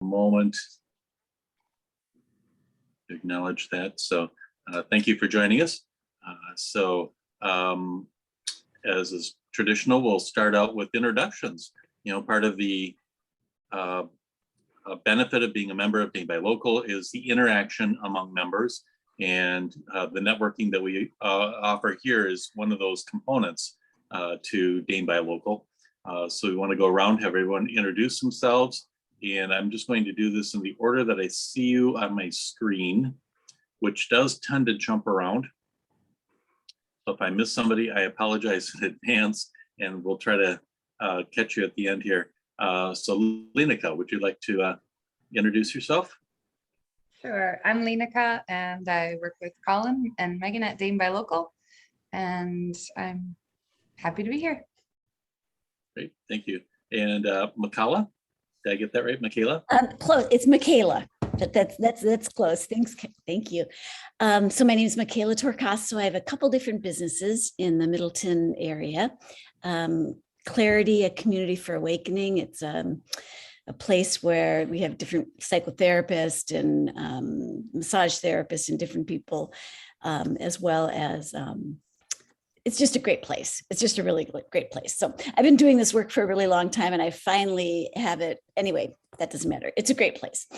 moment to acknowledge that. So thank you for joining us. As is traditional, we'll start out with introductions. You know, part of the benefit of being a member of Dane by Local is the interaction among members, and the networking that we offer here is one of those components to Dane by Local. So we want to go around, have everyone introduce themselves, and I'm just going to do this in the order that I see you on my screen, which does tend to jump around. So if I miss somebody, I apologize in advance, and we'll try to catch you at the end here. So Lenica, would you like to introduce yourself? Sure, I'm Lenica, and I work with Colin and Megan at Dane by Local, and I'm happy to be here. Great, thank you. And Michaela, did I get that right, Michaela? Close. It's Michaela. That's close. Thank you. So my name is Michaela Torcaso. I have a couple different businesses in the Middleton area. Clarity, a community for awakening. It's a place where we have different psychotherapists and massage therapists and different people, as well as it's just a great place. It's just a really great place. So I've been doing this work for a really long time, and I finally have it. Anyway, that doesn't matter. It's a great place.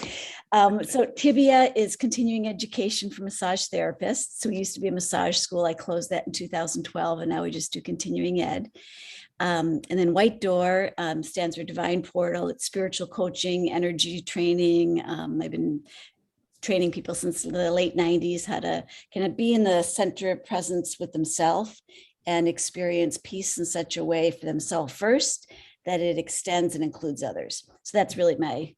So Tibia is continuing education for massage therapists. So we used to be a massage school. I closed that in 2012, and now we just do continuing ed. And then White Door stands for Divine Portal. It's spiritual coaching, energy training. I've been training people since the late 90s how to kind of be in the center of presence with themselves and experience peace in such a way for themselves first that it extends and includes others. So that's really my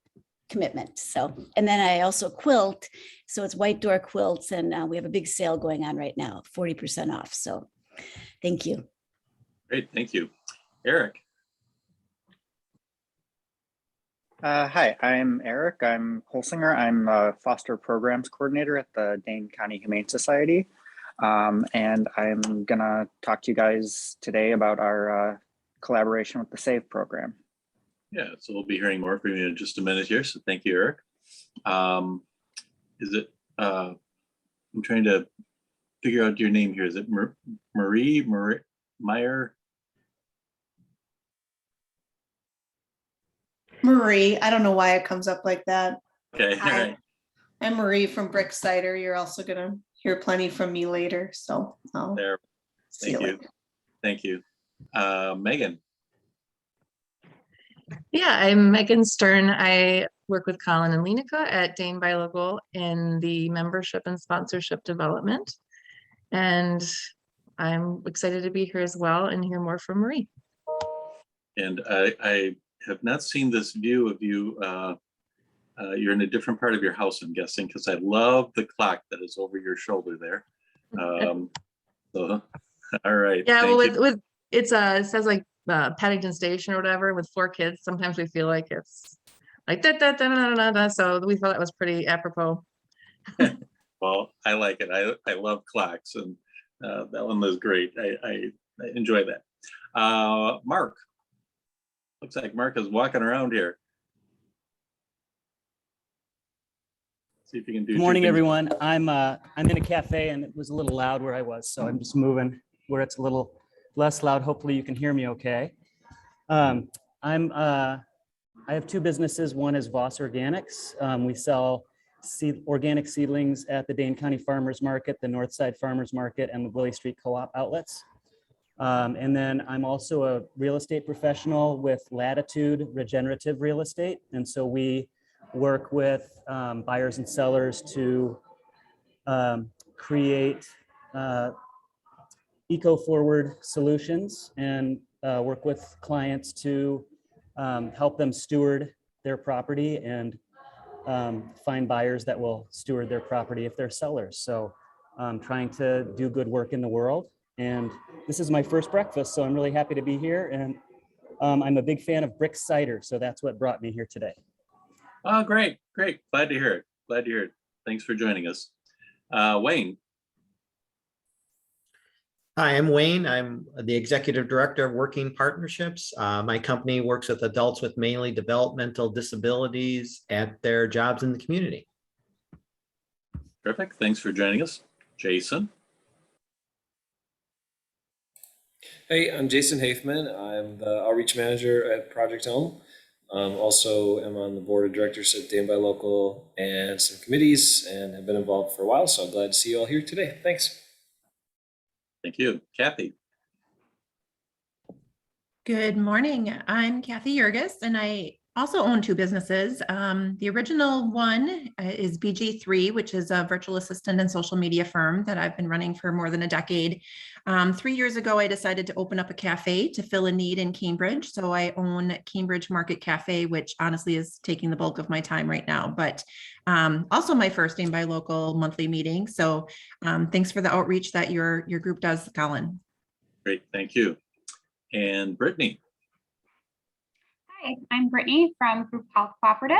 commitment. So, and then I also quilt. So it's White Door Quilts, and we have a big sale going on right now, 40% off. So thank you. Great, thank you. Eric. Hi, I'm Eric. I'm Holsinger. I'm a foster programs coordinator at the Dane County Humane Society. And I'm gonna talk to you guys today about our collaboration with the SAVE program. Yeah, so we'll be hearing more from you in just a minute here. So thank you, Eric. I'm trying to figure out your name here. Is it Marie Meyer? Marie, I don't know why it comes up like that. Okay, all right. I'm Marie from Brix Cider. You're also gonna hear plenty from me later, so I'll see you later. Thank you. Megan. Yeah, I'm Megan Stern. I work with Colin and Lenica at Dane by Local in the membership and sponsorship development. And I'm excited to be here as well and hear more from Marie. And I have not seen this view of you. You're in a different part of your house, I'm guessing, because I love the clock that is over your shoulder there. So, all right. Yeah, well, it says like Paddington Station or whatever with 4 kids. Sometimes we feel like it's like da, da, da, da, da, da, so we thought that was pretty apropos. Well, I like it. I love clocks, and that one was great. I enjoy that. Mark. Looks like Mark is walking around here. See if you can do. Good morning, everyone. I'm in a cafe, and it was a little loud where I was, so I'm just moving where it's a little less loud. Hopefully, you can hear me okay. I have 2 businesses. One is Voss Organics. We sell organic seedlings at the Dane County Farmers Market, the Northside Farmers Market, and the Willie Street Co-op outlets. And then I'm also a real estate professional with Latitude Regenerative Real Estate. And so we work with buyers and sellers to create eco-forward solutions and work with clients to help them steward their property and find buyers that will steward their property if they're sellers. So trying to do good work in the world. And this is my first breakfast, so I'm really happy to be here. And I'm a big fan of Brix Cider, so that's what brought me here today. Oh, great. Glad to hear it. Thanks for joining us. Wayne. Hi, I'm Wayne. I'm the Executive Director of Working Partnerships. My company works with adults with mainly developmental disabilities at their jobs in the community. Perfect. Thanks for joining us. Jason. Hey, I'm Jason Hafeman. I'm the Outreach Manager at Project Home. Also am on the Board of Directors at Dane by Local and some committees and have been involved for a while. So I'm glad to see you all here today. Thanks. Thank you. Kathy. Good morning. I'm Kathy Yergus, and I also own two businesses. The original one is BG3, which is a virtual assistant and social media firm that I've been running for more than a decade. 3 years ago, I decided to open up a cafe to fill a need in Cambridge. So I own Cambridge Market Cafe, which honestly is taking the bulk of my time right now, but also my first Dane by Local monthly meeting. So thanks for the outreach that your group does, Colin. Great. Thank you. And Brittany. Hi, I'm Brittany from Group Health Cooperative.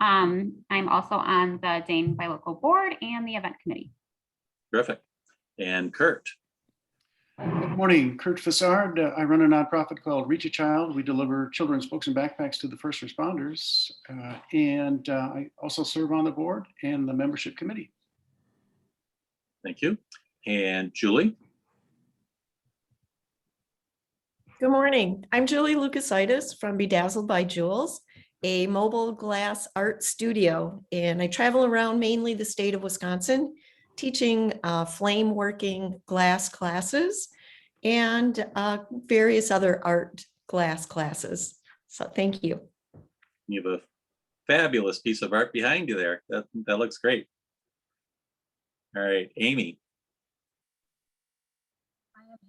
I'm also on the Dane by Local board and the event committee. Terrific. And Kurt. Good morning, Kurt Fassard. I run a nonprofit called Reach a Child. We deliver children's books and backpacks to the first responders. And I also serve on the board and the membership committee. Thank you. And Julie. Good morning. I'm Julie Lucasis from Bedazzled by Jules, a mobile glass art studio. And I travel around mainly the state of Wisconsin, teaching flame working glass classes and various other art glass classes. So thank you. You have a fabulous piece of art behind you there. That looks great. All right, Amy.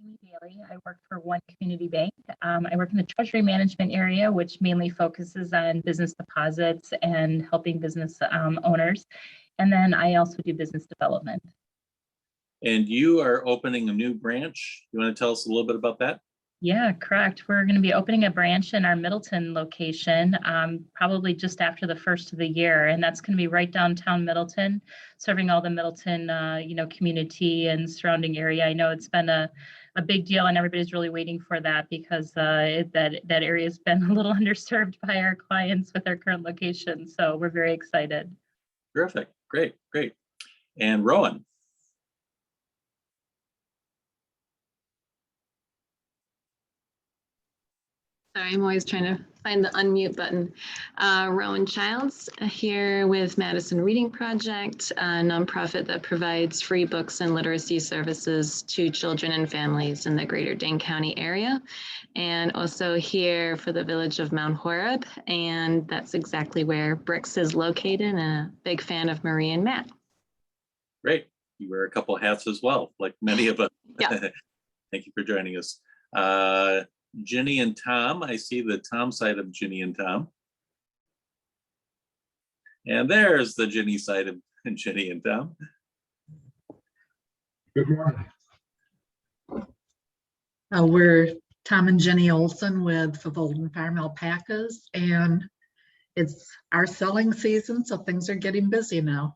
Amy Bailey. I work for One Community Bank. I work in the treasury management area, which mainly focuses on business deposits and helping business owners. And then I also do business development. And you are opening a new branch. You want to tell us a little bit about that? Yeah, correct. We're going to be opening a branch in our Middleton location, probably just after the first of the year. And that's going to be right downtown Middleton, serving all the Middleton, community and surrounding area. I know it's been a big deal and everybody's really waiting for that because that area has been a little underserved by our clients with our current location. So we're very excited. Terrific. Great. And Rowan. Sorry, I'm always trying to find the unmute button. Rowan Childs here with Madison Reading Project, a nonprofit that provides free books and literacy services to children and families in the greater Dane County area. And also here for the village of Mount Horeb. And that's exactly where Brix is located, and a big fan of Marie and Matt. Great. You wear a couple hats as well, like many of us. Yeah. Thank you for joining us. Ginny and Tom. I see the Tom side of Ginny and Tom. And there's the Ginny side of Ginny and Tom. Good morning. We're Tom and Jenny Olson with Favolden Farm Alpacas, and it's our selling season, so things are getting busy now.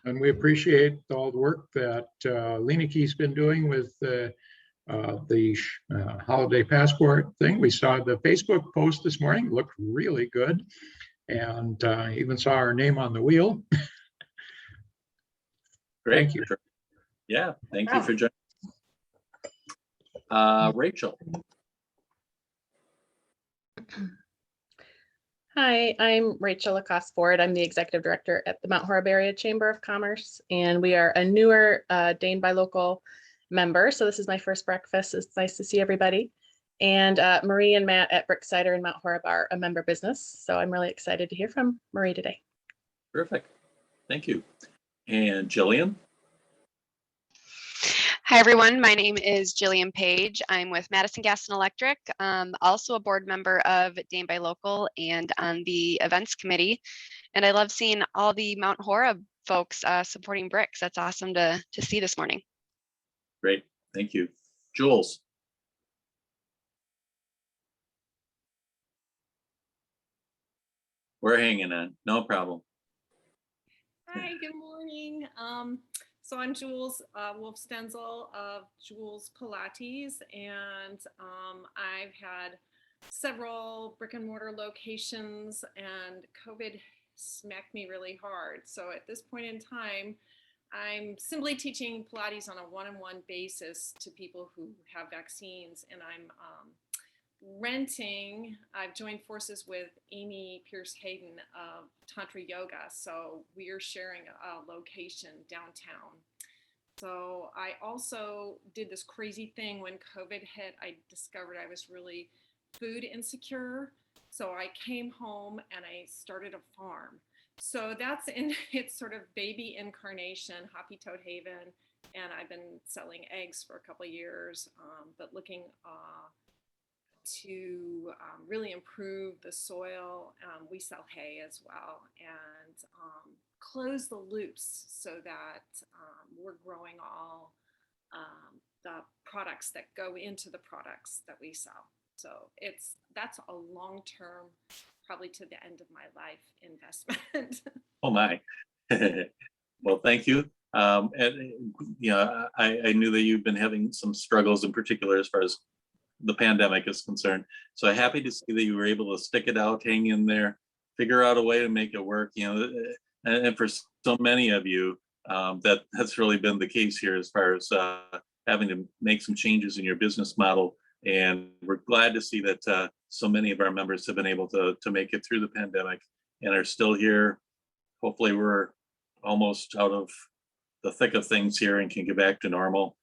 And we appreciate all the work that Lenake's been doing with the holiday passport thing. We saw the Facebook post this morning, looked really good, and even saw our name on the wheel. Great. Thank you. Yeah, thank you for joining. Rachel. Hi, I'm Rachel Lacoste Ford. I'm the Executive Director at the Mount Horeb Area Chamber of Commerce, and we are a newer Dane by Local member. So this is my first breakfast. It's nice to see everybody. And Marie and Matt at Brix Cider in Mount Horeb are a member business. So I'm really excited to hear from Marie today. Perfect. Thank you. And Jillian. Hi, everyone. My name is Jillian Page. I'm with Madison Gas and Electric, also a board member of Dane by Local and on the events committee. And I love seeing all the Mount Horeb folks supporting Brix. That's awesome to see this morning. Great. Thank you. Jules. We're hanging on. No problem. Hi, good morning. So I'm Jules Wolf Stenzel of Jules Pilates, and I've had several brick and mortar locations, and COVID smacked me really hard. So at this point in time, I'm simply teaching Pilates on a one-on-one basis to people who have vaccines, and I'm renting. I've joined forces with Amy Pierce Hayden of Tantra Yoga, so we are sharing a location downtown. So I also did this crazy thing when COVID hit. I discovered I was really food insecure, so I came home and I started a farm. So that's in its sort of baby incarnation, Hoppy Toad Haven, and I've been selling eggs for a couple of years, but looking to really improve the soil. We sell hay as well, and close the loops so that we're growing all the products that go into the products that we sell. So that's a long-term, probably to the end of my life, investment. Oh my. Well, thank you. And you know, I knew that you've been having some struggles in particular as far as the pandemic is concerned. So I'm happy to see that you were able to stick it out, hang in there, figure out a way to make it work. You know, and for so many of you, that's really been the case here as far as having to make some changes in your business model. And we're glad to see that so many of our members have been able to make it through the pandemic and are still here. Hopefully we're almost out of the thick of things here and can get back to normal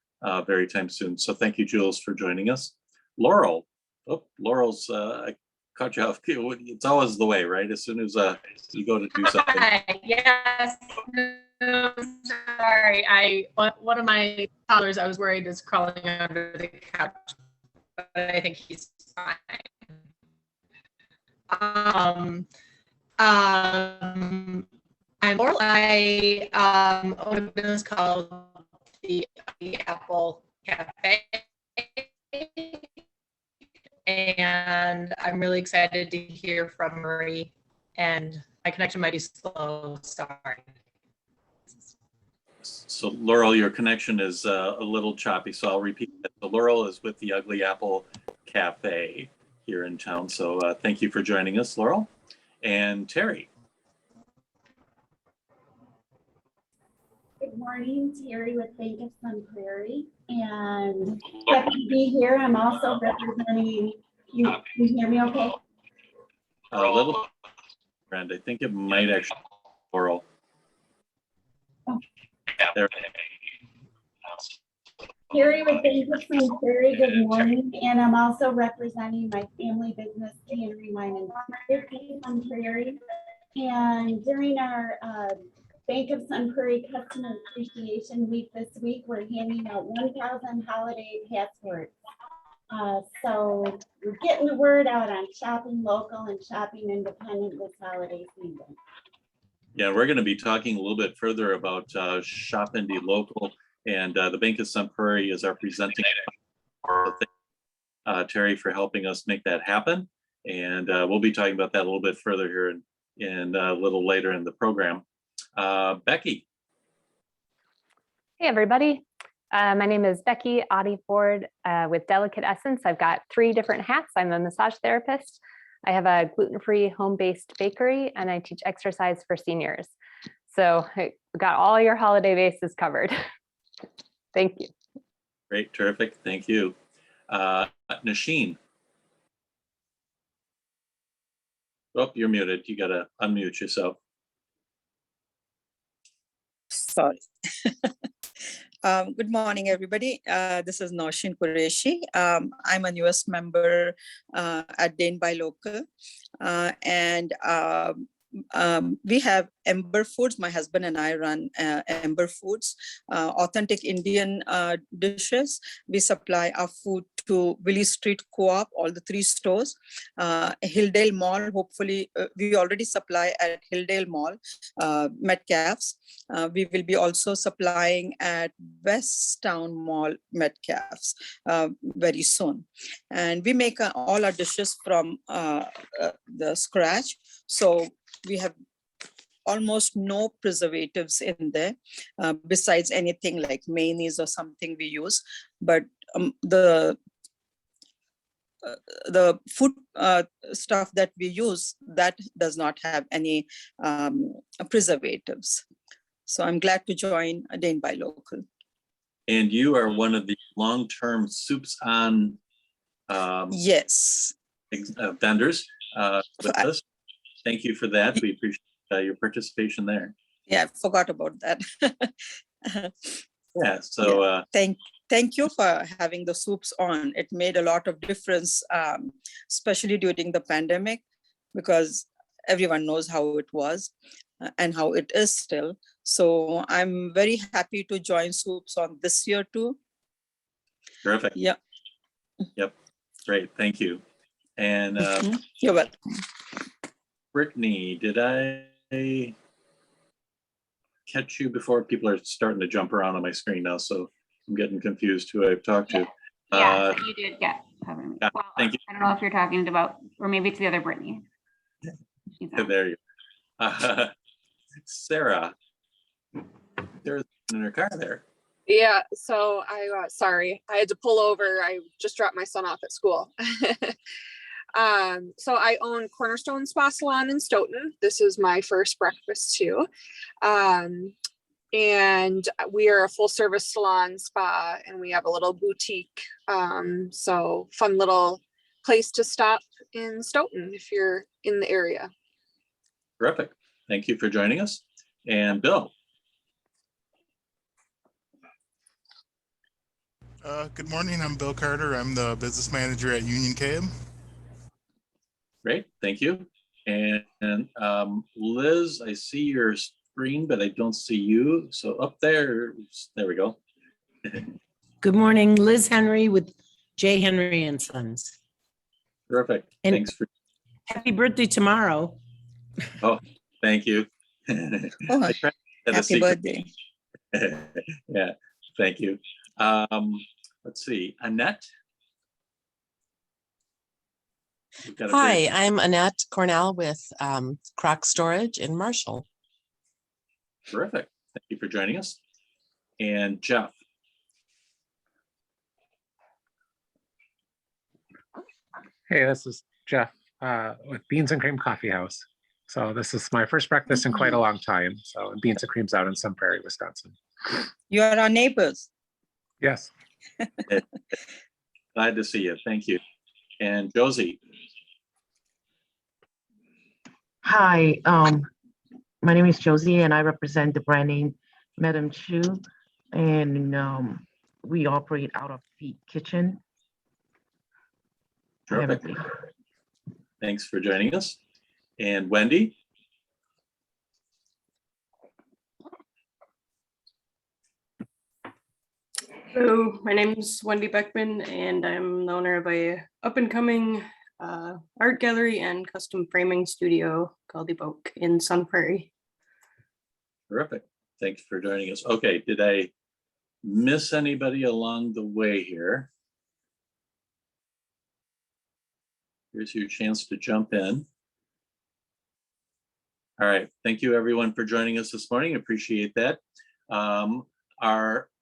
very time soon. So thank you, Jules, for joining us. Laurel. Oh, Laurel's, I cut you off. It's always the way, right? As soon as you go to do something. Hi, yes. No, sorry. One of my toddlers, I was worried, is crawling under the couch, but I think he's fine. I'm Laurel. I own a business called the Apple Cafe, and I'm really excited to hear from Marie, and my connection might be slow, sorry. So Laurel, your connection is a little choppy, so I'll repeat that. So Laurel is with the Ugly Apple Cafe here in town. So thank you for joining us, Laurel. And Terry. Good morning, Terry with Bank of Sun Prairie, and happy to be here. I'm also representing, you hear me okay? A little, friend. I think it might actually be Laurel. There. Terry with Bank of Sun Prairie, good morning, and I'm also representing my family business, Cannery Wine and Beer, Sun Prairie, and during our Bank of Sun Prairie Customer Appreciation Week this week, we're handing out 1,000 holiday passwords. So we're getting the word out on shopping local and shopping independent this holiday season. Yeah, we're going to be talking a little bit further about Shop Indie Local, and the Bank of Sun Prairie is our presenting. Terry for helping us make that happen, and we'll be talking about that a little bit further here in a little later in the program. Becky. Hey, everybody. My name is Becky Audie Ford with Delicate Essence. I've got 3 different hats. I'm a massage therapist. I have a gluten-free home-based bakery, and I teach exercise for seniors. So I got all your holiday bases covered. Thank you. Great, terrific. Thank you. Nasheen. Oh, you're muted. You got to unmute yourself. Sorry. Good morning, everybody. This is Naushin Qureshi. I'm a newest member at Dane by Local. And we have Ember Foods. My husband and I run Ember Foods, authentic Indian dishes. We supply our food to Willie Street Co-op, all the 3 stores, Hilldale Mall. Hopefully, we already supply at Hilldale Mall, Metcalf's. We will be also supplying at Westtown Mall, Metcalf's very soon. And we make all our dishes from the scratch. So we have almost no preservatives in there, besides anything like mayonnaise or something we use. But the food stuff that we use, that does not have any preservatives. So I'm glad to join Dane by Local. And you are one of the long-term Soups On yes, vendors with us. Thank you for that. We appreciate your participation there. Yeah, I forgot about that. Yeah, so yeah. Thank you for having the Soups On. It made a lot of difference, especially during the pandemic, because everyone knows how it was and how it is still. So I'm very happy to join Soups On this year too. Terrific. Yeah. Yep. Great. Thank you. And you're welcome. Brittany, did I catch you before? People are starting to jump around on my screen now, so I'm getting confused who I've talked to. Yeah, you did get covered. Yeah, Well, thank you. I don't know if you're talking about, or maybe it's the other Brittany. There you go. Sarah, there's in her car there. Yeah, so sorry, I had to pull over. I just dropped my son off at school. So I own Cornerstone Spa Salon in Stoughton. This is my first breakfast too. And we are a full service salon spa, and we have a little boutique. So fun little place to stop in Stoughton if you're in the area. Terrific. Thank you for joining us. And Bill. Good morning, I'm Bill Carter. I'm the business manager at Union Cab. Great, thank you. And Liz, I see your screen, but I don't see you. So up there we go. Good morning, Liz Henry with J. Henry and Sons. Terrific. And thanks for. Happy birthday tomorrow. Oh, thank you. Oh, happy birthday. Yeah, thank you. Let's see, Annette. Hi, I'm Annette Cornell with Croc Storage in Marshall. Terrific. Thank you for joining us. And Jeff. Hey, this is Jeff with Beans and Cream Coffee House. So this is my first breakfast in quite a long time. So Beans and Cream's out in Sun Prairie, Wisconsin. You are our neighbors. Yes. Glad to see you. Thank you. And Josie. Hi, my name is Josie and I represent the brand name Madame Chu, and we operate out of the kitchen. Terrific. Thanks for joining us. And Wendy. Hello, my name is Wendy Beckman, and I'm the owner of a up-and-coming art gallery and custom framing studio called Evoke in Sun Prairie. Terrific. Thanks for joining us. Okay, did I miss anybody along the way here? Here's your chance to jump in. All right, thank you everyone for joining us this morning. Appreciate that.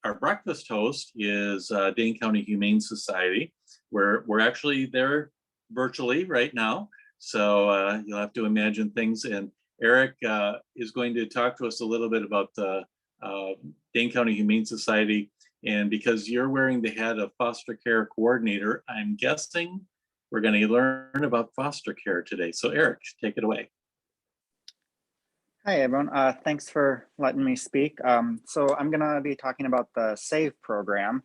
Our breakfast host is Dane County Humane Society. We're actually there virtually right now, so you'll have to imagine things. And Eric is going to talk to us a little bit about the Dane County Humane Society. And because you're wearing the hat of foster care coordinator, I'm guessing we're going to learn about foster care today. So Eric, take it away. Hi, everyone. Thanks for letting me speak. So I'm going to be talking about the SAVE program,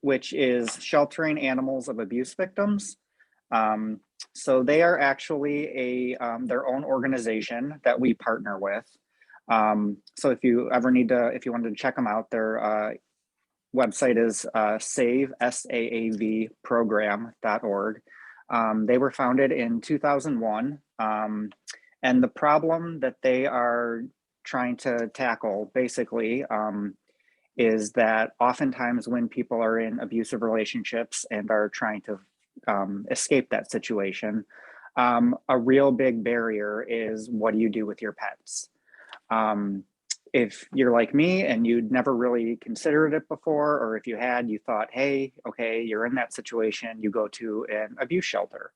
which is sheltering animals of abuse victims. So they are actually their own organization that we partner with. So if you ever if you wanted to check them out, their website is saavprogram.org. They were founded in 2001. And the problem that they are trying to tackle basically is that oftentimes when people are in abusive relationships and are trying to escape that situation, A real big barrier is, what do you do with your pets? If you're like me and you'd never really considered it before, or if you had, you thought, hey, okay, you're in that situation, you go to an abuse shelter.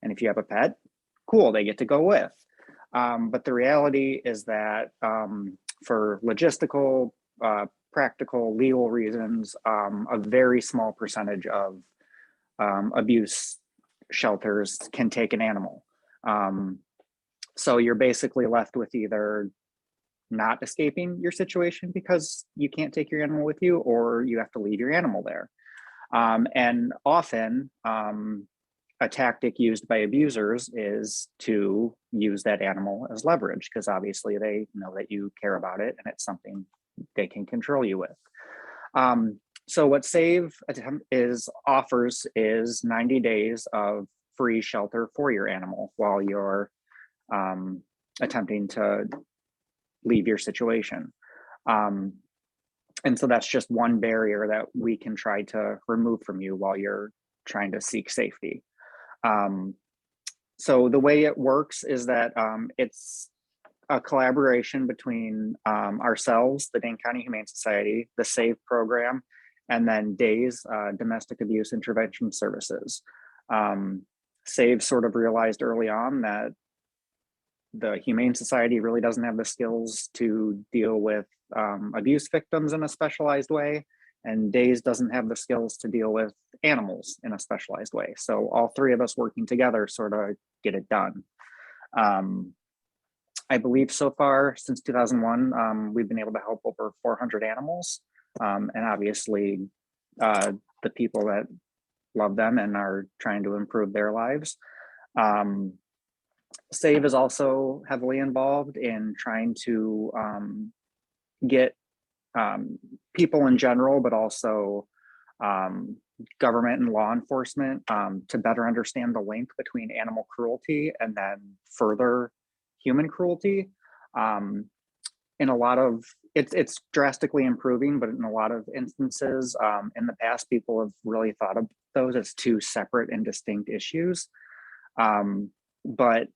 And if you have a pet, cool, they get to go with. But the reality is that for logistical, practical, legal reasons, a very small percentage of abuse shelters can take an animal. So you're basically left with either not escaping your situation because you can't take your animal with you, or you have to leave your animal there. And often a tactic used by abusers is to use that animal as leverage, because obviously they know that you care about it and it's something they can control you with. So what SAVE offers is 90 days of free shelter for your animal while you're attempting to leave your situation. And so that's just one barrier that we can try to remove from you while you're trying to seek safety. So the way it works is that it's a collaboration between ourselves, the Dane County Humane Society, the SAVE program, and then DAYS, Domestic Abuse Intervention Services. SAVE sort of realized early on that the Humane Society really doesn't have the skills to deal with abuse victims in a specialized way, and DAYS doesn't have the skills to deal with animals in a specialized way. So all three of us working together sort of get it done. I believe so far since 2001, we've been able to help over 400 animals, and obviously the people that love them and are trying to improve their lives. SAVE is also heavily involved in trying to get people in general, but also government and law enforcement to better understand the link between animal cruelty and then further human cruelty. In a lot of, it's drastically improving, but in a lot of instances in the past, people have really thought of those as two separate and distinct issues. But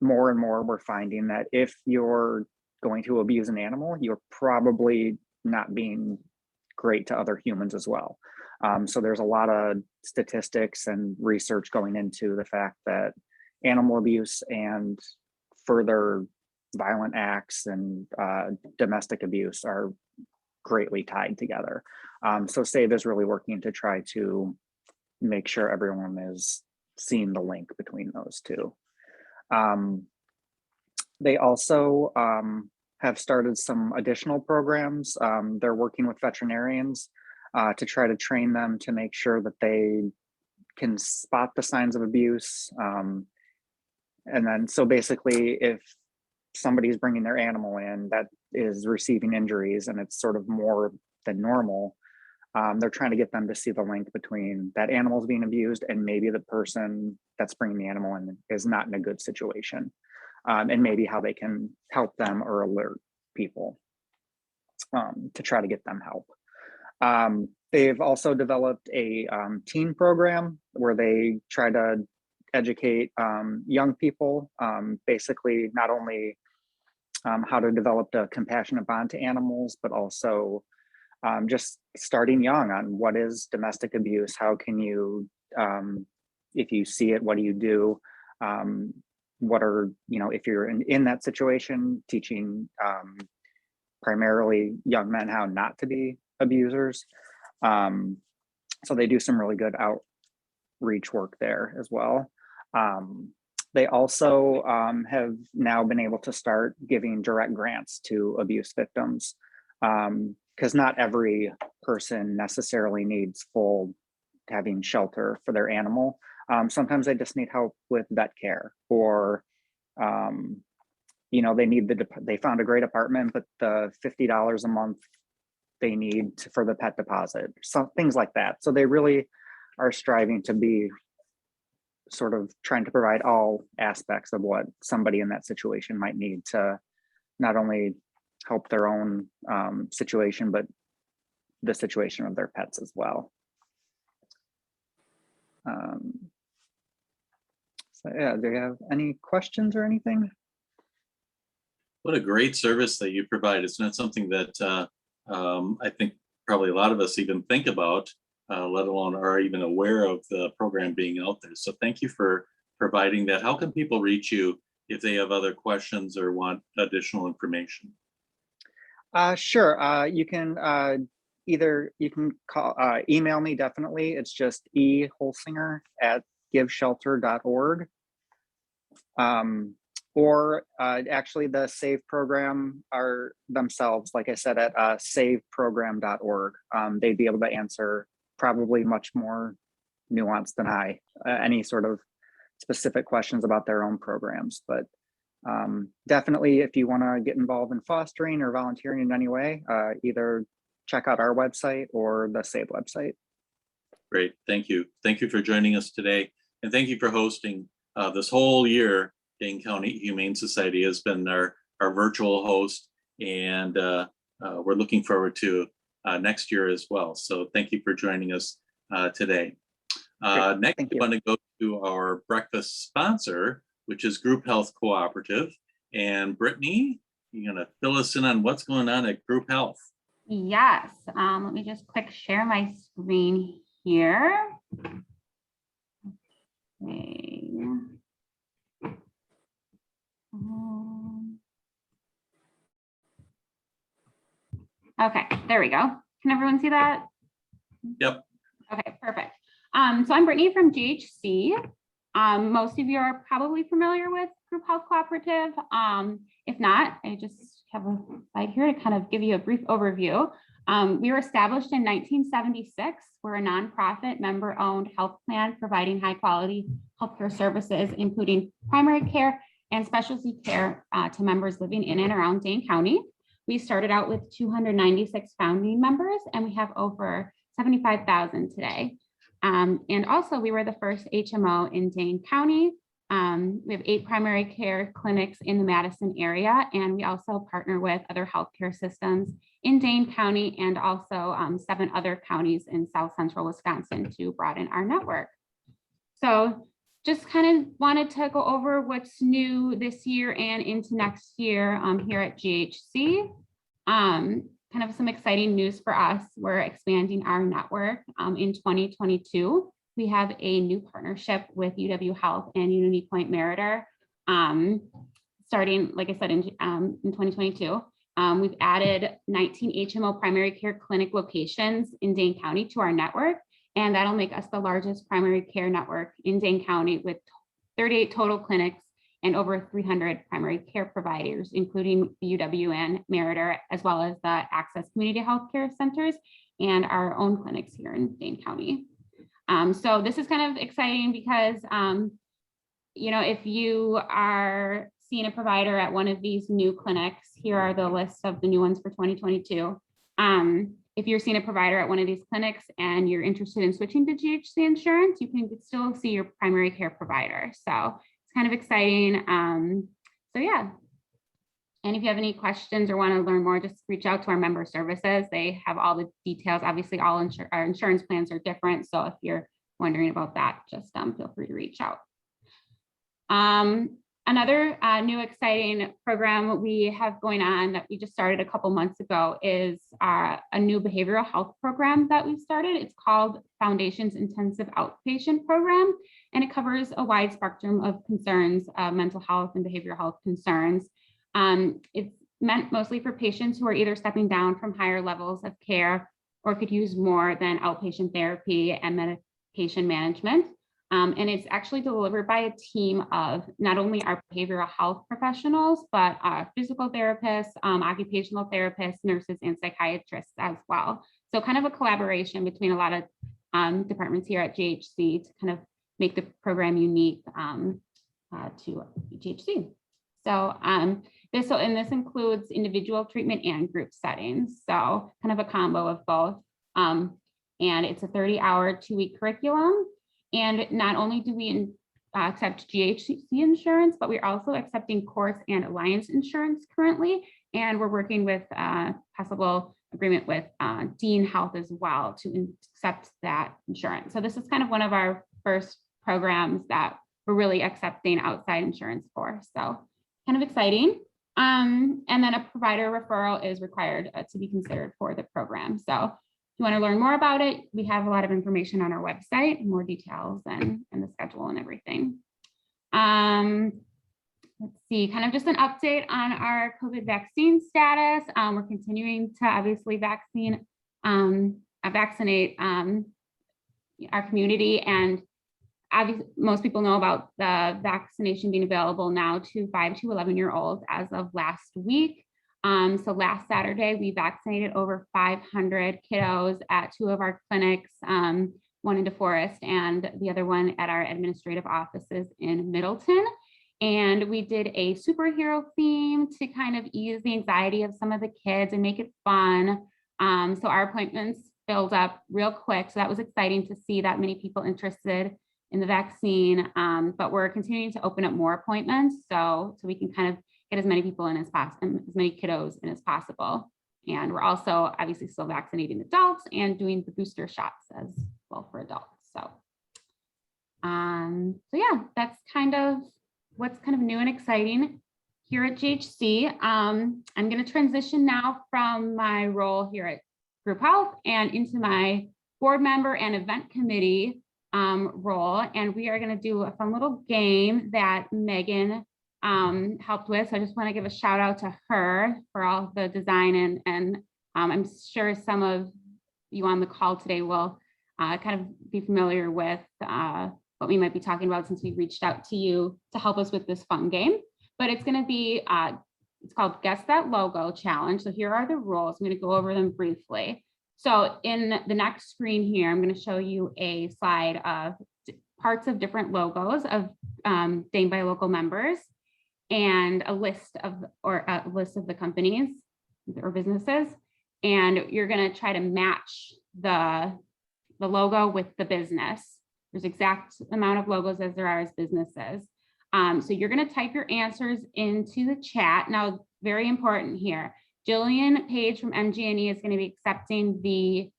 more and more, we're finding that if you're going to abuse an animal, you're probably not being great to other humans as well. So there's a lot of statistics and research going into the fact that animal abuse and further violent acts and domestic abuse are greatly tied together. So SAVE is really working to try to make sure everyone is seeing the link between those two. They also have started some additional programs. They're working with veterinarians to try to train them to make sure that they can spot the signs of abuse. And then, so basically, if somebody's bringing their animal in that is receiving injuries and it's sort of more than normal, they're trying to get them to see the link between that animal's being abused and maybe the person that's bringing the animal in is not in a good situation, and maybe how they can help them or alert people to try to get them help. They've also developed a teen program where they try to educate young people, basically not only how to develop the compassionate bond to animals, but also just starting young on what is domestic abuse, how can you, if you see it, what do you do? What are, if you're in that situation, teaching primarily young men how not to be abusers. So they do some really good outreach work there as well. They also have now been able to start giving direct grants to abuse victims, because not every person necessarily needs full having shelter for their animal. Sometimes they just need help with vet care, or they found a great apartment, but the $50 a month they need for the pet deposit, some things like that. So they really are striving to be sort of trying to provide all aspects of what somebody in that situation might need to not only help their own situation, but the situation of their pets as well. So yeah, do you have any questions or anything? What a great service that you provide. It's not something that I think probably a lot of us even think about, let alone are even aware of the program being out there. So thank you for providing that. How can people reach you if they have other questions or want additional information? Sure. You can call, email me, definitely. It's just eholsinger@giveshelter.org. Or actually the SAVE program are themselves, like I said, at saveprogram.org. They'd be able to answer probably much more nuanced than I, any sort of specific questions about their own programs. But definitely, if you want to get involved in fostering or volunteering in any way, either check out our website or the SAVE website. Great, thank you. Thank you for joining us today. And thank you for hosting this whole year. Dane County Humane Society has been our virtual host, and we're looking forward to next year as well. So thank you for joining us today. Next, we want to go to our breakfast sponsor, which is Group Health Cooperative. And Brittany, you're going to fill us in on what's going on at Group Health. Yes, let me just quick share my screen here. Okay. Okay, there we go. Can everyone see that? Yep. Okay, perfect. So I'm Brittany from GHC. Most of you are probably familiar with Group Health Cooperative. If not, I just have a slide here to kind of give you a brief overview. We were established in 1976. We're a nonprofit member-owned health plan providing high-quality healthcare services, including primary care and specialty care to members living in and around Dane County. We started out with 296 founding members, and we have over 75,000 today. And also, we were the first HMO in Dane County. We have 8 primary care clinics in the Madison area, and we also partner with other healthcare systems in Dane County and also 7 other counties in South Central Wisconsin to broaden our network. So just kind of wanted to go over what's new this year and into next year here at GHC. Kind of some exciting news for us. We're expanding our network in 2022. We have a new partnership with UW Health and Unity Point Meritor starting, like I said, in 2022. We've added 19 HMO primary care clinic locations in Dane County to our network, and that'll make us the largest primary care network in Dane County with 38 total clinics and over 300 primary care providers, including UW and Meritor, as well as the Access Community Healthcare Centers and our own clinics here in Dane County. So this is kind of exciting because, you know, if you are seeing a provider at one of these new clinics, here are the list of the new ones for 2022. If you're seeing a provider at one of these clinics and you're interested in switching to GHC insurance, you can still see your primary care provider. So it's kind of exciting. So yeah. And if you have any questions or want to learn more, just reach out to our member services. They have all the details. Obviously, all our insurance plans are different. So if you're wondering about that, just feel free to reach out. Another new exciting program we have going on that we just started a couple months ago is a new behavioral health program that we've started. It's called Foundation's Intensive Outpatient Program, and it covers a wide spectrum of concerns, mental health and behavioral health concerns. It's meant mostly for patients who are either stepping down from higher levels of care or could use more than outpatient therapy and medication management. And it's actually delivered by a team of not only our behavioral health professionals, but physical therapists, occupational therapists, nurses, and psychiatrists as well. So kind of a collaboration between a lot of departments here at GHC to kind of make the program unique to GHC. So this includes individual treatment and group settings. So kind of a combo of both. And it's a 30-hour 2-week curriculum. And not only do we accept GHC insurance, but we're also accepting Course and Alliance insurance currently. And we're working with possible agreement with Dean Health as well to accept that insurance. So this is kind of one of our first programs that we're really accepting outside insurance for. So kind of exciting. And then a provider referral is required to be considered for the program. So if you want to learn more about it, we have a lot of information on our website, more details and the schedule and everything. Let's see, kind of just an update on our COVID vaccine status. We're continuing to obviously vaccinate our community, and obviously most people know about the vaccination being available now to 5 to 11-year-olds as of last week. So last Saturday, we vaccinated over 500 kiddos at 2 of our clinics, one in DeForest and the other one at our administrative offices in Middleton. And we did a superhero theme to kind of ease the anxiety of some of the kids and make it fun. So our appointments filled up real quick. So that was exciting to see that many people interested in the vaccine. But we're continuing to open up more appointments so we can kind of get as many people in as possible, as many kiddos in as possible. And we're also obviously still vaccinating adults and doing the booster shots as well for adults. So yeah, that's kind of what's kind of new and exciting here at GHC. I'm going to transition now from my role here at Group Health and into my board member and event committee role. And we are going to do a fun little game that Megan helped with. So I just want to give a shout out to her for all the design, and I'm sure some of you on the call today will kind of be familiar with what we might be talking about since we reached out to you to help us with this fun game. But it's going to be, it's called Guess That Logo Challenge. So here are the rules. I'm going to go over them briefly. So in the next screen here, I'm going to show you a slide of parts of different logos of Dane by Local members and a list of the companies or businesses. And you're going to try to match the logo with the business. There's exact amount of logos as there are as businesses. So you're going to type your answers into the chat. Now, very important here, Jillian Page from MG&E is going to be accepting the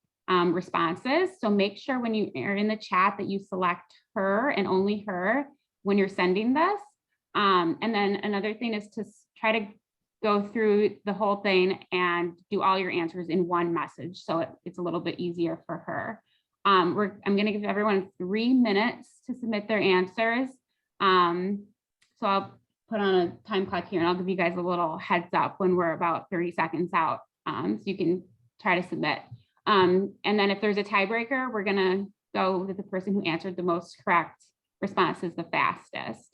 responses. So make sure when you are in the chat that you select her and only her when you're sending this. And then another thing is to try to go through the whole thing and do all your answers in one message. So it's a little bit easier for her. I'm going to give everyone 3 minutes to submit their answers. So I'll put on a time clock here and I'll give you guys a little heads up when we're about 30 seconds out. So you can try to submit. And then if there's a tiebreaker, we're going to go with the person who answered the most correct responses the fastest.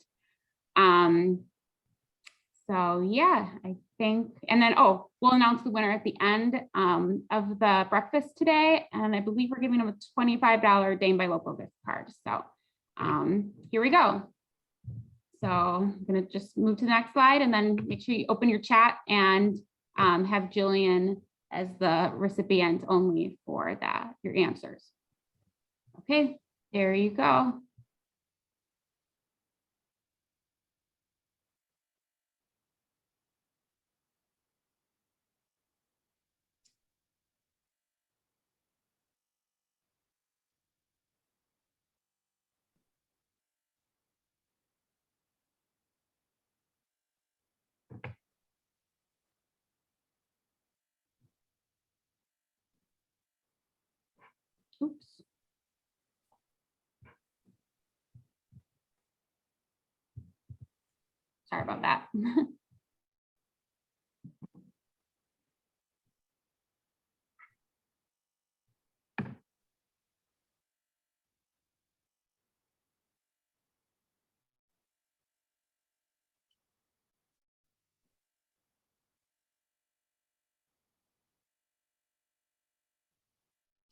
So yeah, I think, and then, we'll announce the winner at the end of the breakfast today. And I believe we're giving them a $25 Dane by Local gift card. So here we go. So I'm gonna just move to the next slide and then make sure you open your chat and have Jillian as the recipient only for your answers. Okay, there you go. Oops. Sorry about that.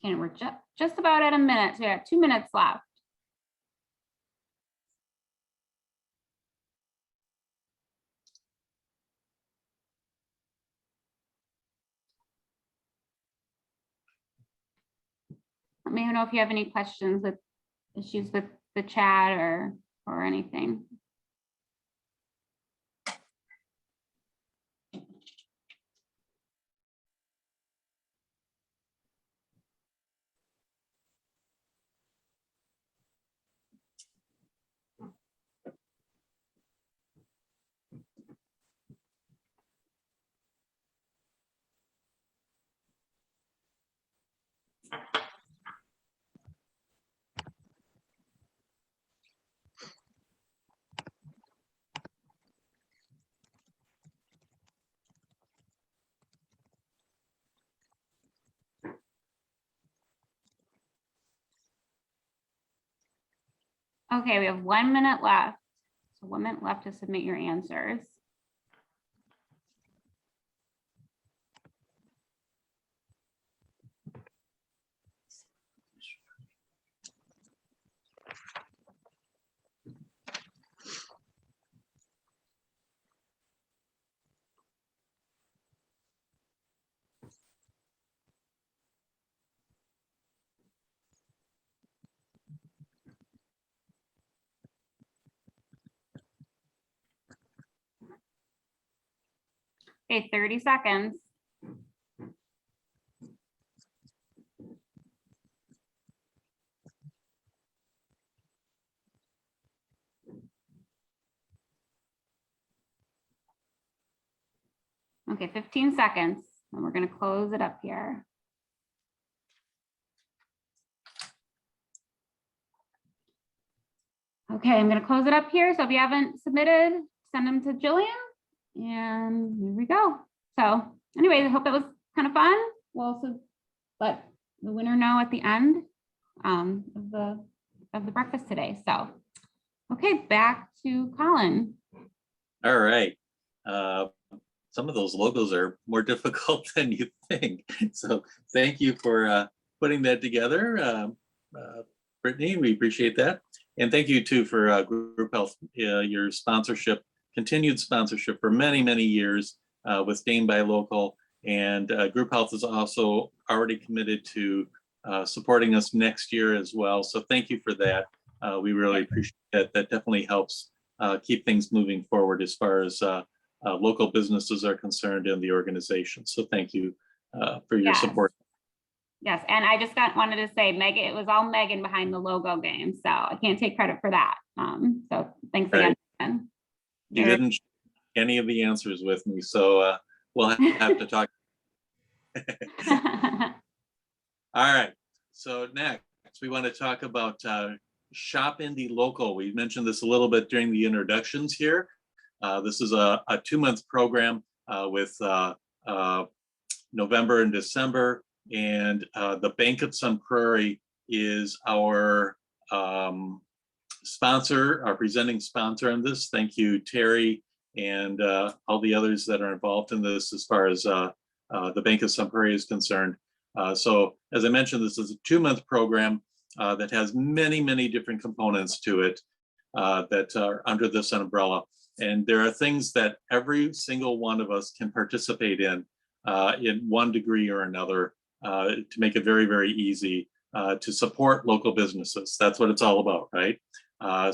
And we're just about at a minute. So we have 2 minutes left. Let me know if you have any questions with issues with the chat or anything. Okay, we have 1 minute left. So 1 minute left to submit your answers. Okay, 30 seconds. Okay, 15 seconds, and we're going to close it up here. Okay, I'm going to close it up here. So if you haven't submitted, send them to Jillian, and here we go. So anyways, I hope that was kind of fun. We'll also let the winner know at the end of the breakfast today. So, okay, back to Colin. All right. Some of those logos are more difficult than you think. So thank you for putting that together, Brittany. We appreciate that. And thank you too for Group Health, your sponsorship, continued sponsorship for many, many years with Dane by Local. And Group Health is also already committed to supporting us next year as well. So thank you for that. We really appreciate that. That definitely helps keep things moving forward as far as local businesses are concerned in the organization. So thank you for your support. Yes, and I just wanted to say, Megan, it was all Megan behind the logo game, so I can't take credit for that. So thanks again. Megan. You didn't share any of the answers with me, so we'll have to talk. All right, so next we want to talk about Shop Indy Local. We mentioned this a little bit during the introductions here. This is a 2-month program with November and December. And the Bank at Sun Prairie is our sponsor, our presenting sponsor on this. Thank you, Terry, and all the others that are involved in this as far as the Bank of Sun Prairie is concerned. So as I mentioned, this is a 2-month program that has many, many different components to it that are under this umbrella. And there are things that every single one of us can participate in one degree or another. To make it very, very easy to support local businesses. That's what it's all about, right?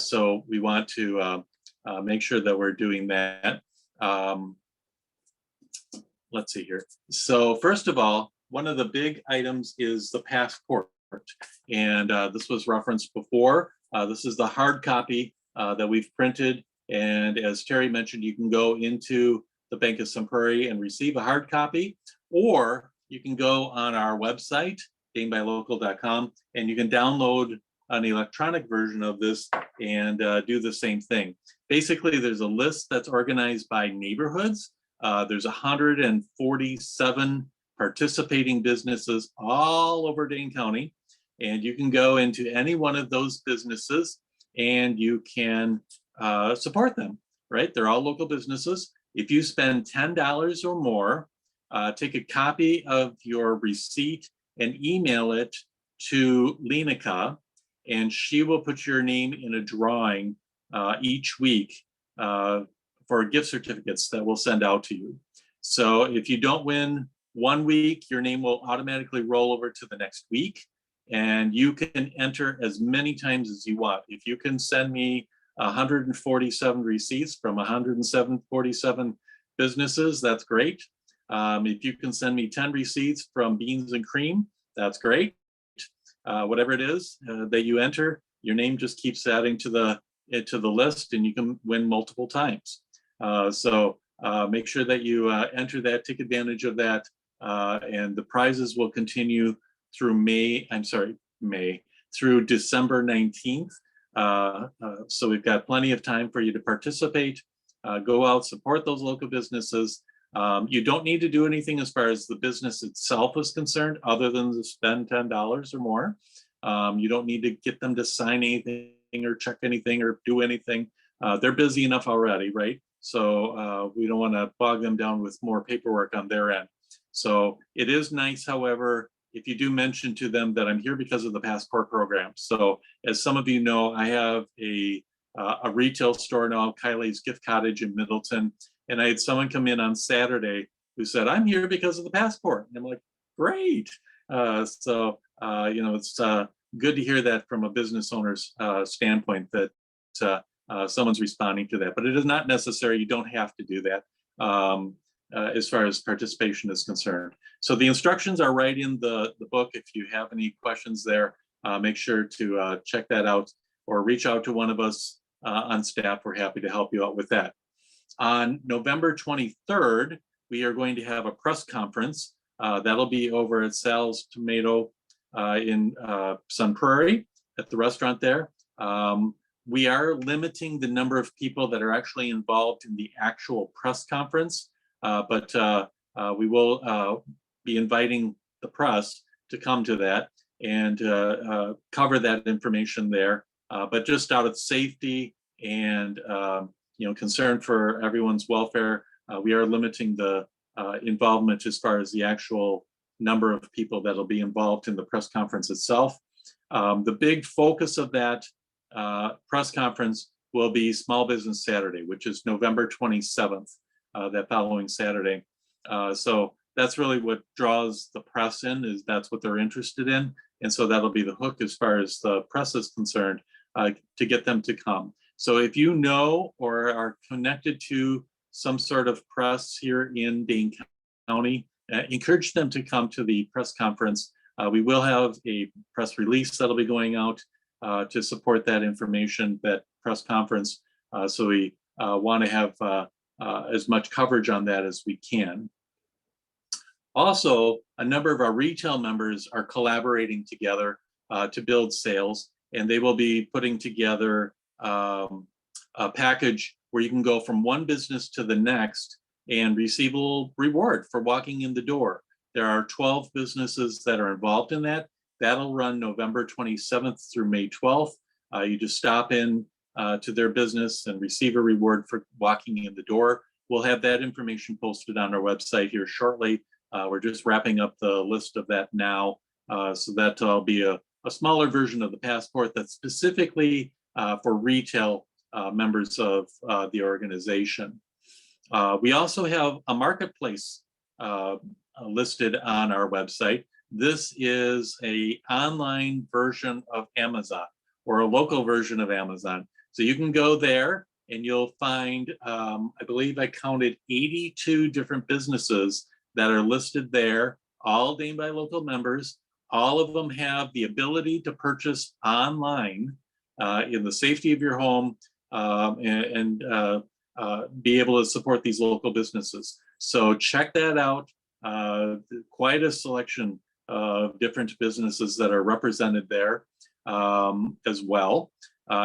So we want to make sure that we're doing that. Let's see here. So first of all, one of the big items is the passport. And this was referenced before. This is the hard copy that we've printed. And as Terry mentioned, you can go into the Bank of Sun Prairie and receive a hard copy, or you can go on our website, danebylocal.com, and you can download an electronic version of this and do the same thing. Basically, there's a list that's organized by neighborhoods. There's 147 participating businesses all over Dane County, and you can go into any one of those businesses and you can support them, right? They're all local businesses. If you spend $10 or more, take a copy of your receipt and email it to Lenica, and she will put your name in a drawing each week for gift certificates that we'll send out to you. So if you don't win one week, your name will automatically roll over to the next week, and you can enter as many times as you want. If you can send me 147 receipts from 147 businesses, that's great. If you can send me 10 receipts from Beans and Cream, that's great. Whatever it is that you enter, your name just keeps adding to the list, and you can win multiple times. So make sure that you enter that, take advantage of that, and the prizes will continue through December 19th. So we've got plenty of time for you to participate, go out, support those local businesses. You don't need to do anything as far as the business itself is concerned, other than to spend $10 or more. You don't need to get them to sign anything or check anything or do anything. They're busy enough already, right? So we don't want to bog them down with more paperwork on their end. So it is nice, however, if you do mention to them that I'm here because of the passport program. So as some of you know, I have a retail store now, Kylie's Gift Cottage in Middleton. And I had someone come in on Saturday who said, I'm here because of the passport. And I'm like, great. So it's good to hear that from a business owner's standpoint, that someone's responding to that. But it is not necessary. You don't have to do that as far as participation is concerned. So the instructions are right in the book. If you have any questions there, make sure to check that out or reach out to one of us on staff. We're happy to help you out with that. On November 23rd, we are going to have a press conference. That'll be over at Sal's Tomato in Sun Prairie at the restaurant there. We are limiting the number of people that are actually involved in the actual press conference, but we will be inviting the press to come to that and cover that information there. But just out of safety and concern for everyone's welfare, we are limiting the involvement as far as the actual number of people that'll be involved in the press conference itself. The big focus of that press conference will be Small Business Saturday, which is November 27th, that following Saturday. So that's really what draws the press in, is that's what they're interested in. And so that'll be the hook as far as the press is concerned, to get them to come. So if you know or are connected to some sort of press here in Dane County, encourage them to come to the press conference. We will have a press release that'll be going out to support that information, that press conference. So we want to have as much coverage on that as we can. Also, a number of our retail members are collaborating together to build sales, and they will be putting together a package where you can go from one business to the next and receive a little reward for walking in the door. There are 12 businesses that are involved in that. That'll run November 27th through May 12th. You just stop in to their business and receive a reward for walking in the door. We'll have that information posted on our website here shortly. We're just wrapping up the list of that now. So that'll be a smaller version of the passport that's specifically for retail members of the organization. We also have a marketplace listed on our website. This is an online version of Amazon, or a local version of Amazon. So you can go there and you'll find, I believe I counted 82 different businesses that are listed there, all Dane by Local members. All of them have the ability to purchase online in the safety of your home and be able to support these local businesses. So check that out. Quite a selection of different businesses that are represented there as well.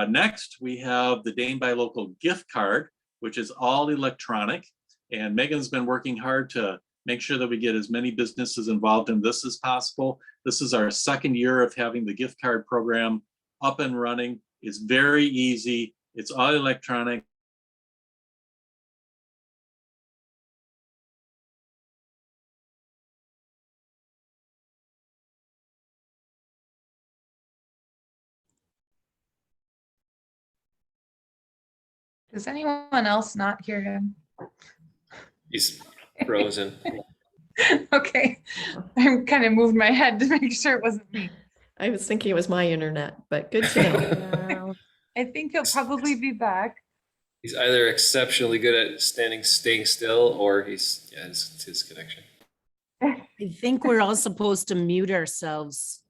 Next, we have the Dane by Local gift card, which is all electronic. And Megan's been working hard to make sure that we get as many businesses involved in this as possible. This is our second year of having the gift card program up and running. It's very easy. It's all electronic. Does anyone else not hear him? He's frozen. Okay, I'm kind of moved my head to make sure it wasn't me. I was thinking it was my internet, but good to know. I think he'll probably be back. He's either exceptionally good at staying still, or it's his connection. I think we're all supposed to mute ourselves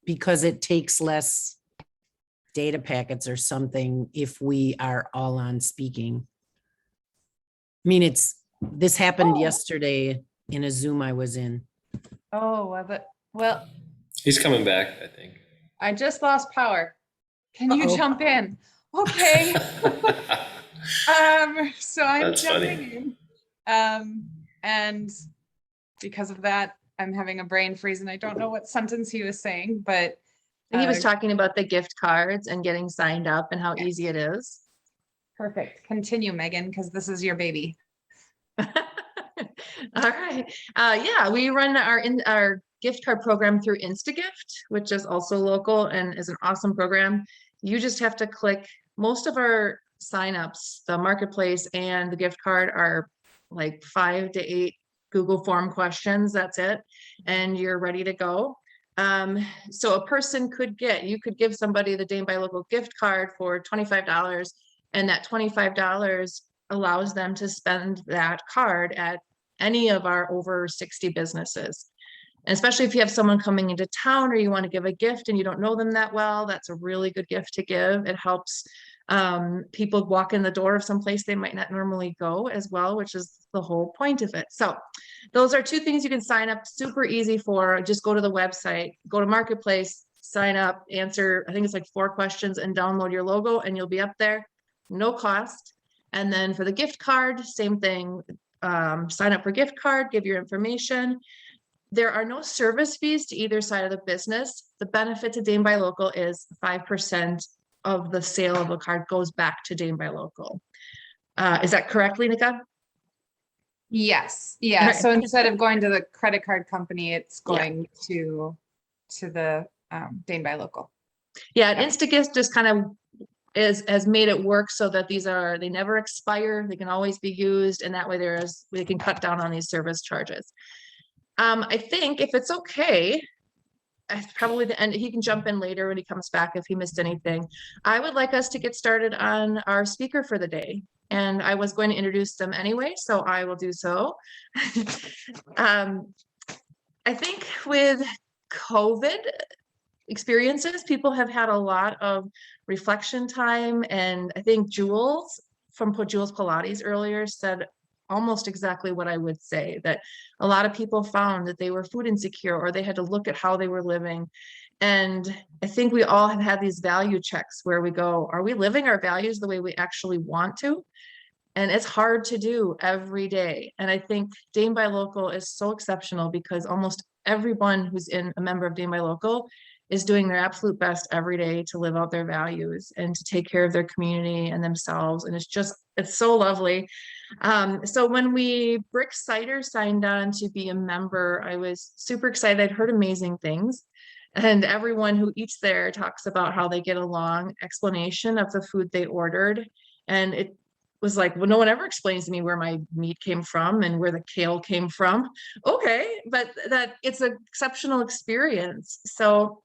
because it takes less data packets or something if we are all on speaking. I mean, this happened yesterday in a Zoom I was in. Oh, but well, He's coming back, I think. I just lost power. Can you Uh-oh. jump in? Okay. So I'm That's jumping funny. in. And because of that, I'm having a brain freeze and I don't know what sentence he was saying, but He was talking about the gift cards and getting signed up and how easy it is. perfect. Continue, Megan, because this is your baby. All right. Yeah, we run our gift card program through InstaGift, which is also local and is an awesome program. You just have to click. Most of our signups, the marketplace and the gift card, are like 5 to 8 Google form questions. That's it, and you're ready to go. So a person you could give somebody the Dane by Local gift card for $25, and that $25 allows them to spend that card at any of our over 60 businesses. And especially if you have someone coming into town or you want to give a gift and you don't know them that well, that's a really good gift to give. It helps people walk in the door of someplace they might not normally go as well, which is the whole point of it. So those are 2 things you can sign up super easy for. Just go to the website, go to Marketplace, sign up, answer, I think it's like 4 questions, and download your logo and you'll be up there, no cost. And then for the gift card, same thing, sign up for gift card, give your information. There are no service fees to either side of the business. The benefit to Dane by Local is 5% of the sale of a card goes back to Dane by Local. Is that correct, Lenica? Yes. Yeah. Right. So instead of going to the credit card company, it's going to the Dane by Local. Yeah, and InstaGift just kind of has made it work so that they never expire. They can always be used, and that way they can cut down on these service charges. I think if it's okay, probably the end, he can jump in later when he comes back if he missed anything. I would like us to get started on our speaker for the day. And I was going to introduce them anyway, so I will do so. I think with COVID experiences, people have had a lot of reflection time. And I think Jules from Jules Pilates earlier said almost exactly what I would say, that a lot of people found that they were food insecure or they had to look at how they were living. And I think we all have had these value checks where we go, are we living our values the way we actually want to? And it's hard to do every day. And I think Dane by Local is so exceptional because almost everyone who's a member of Dane by Local is doing their absolute best every day to live out their values and to take care of their community and themselves. And it's so lovely. So when Brix Cider signed on to be a member, I was super excited. I'd heard amazing things. And everyone who eats there talks about how they get a long explanation of the food they ordered. And it was like, well, no one ever explains to me where my meat came from and where the kale came from. Okay, but that it's an exceptional experience. So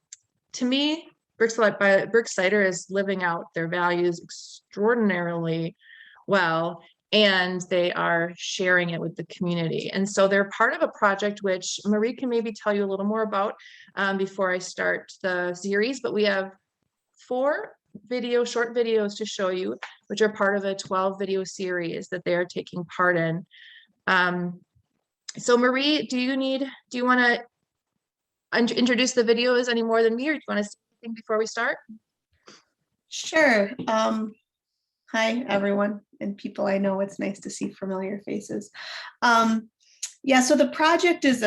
to me, Brix Cider is living out their values extraordinarily well, and they are sharing it with the community. And so they're part of a project which Marie can maybe tell you a little more about before I start the series, but we have 4 short videos to show you, which are part of a 12 video series that they are taking part in. So Marie, do you want to introduce the videos any more than me, or do you want to say anything before we start? Sure. Hi, everyone and people I know. It's nice to see familiar faces. Yeah, so the project is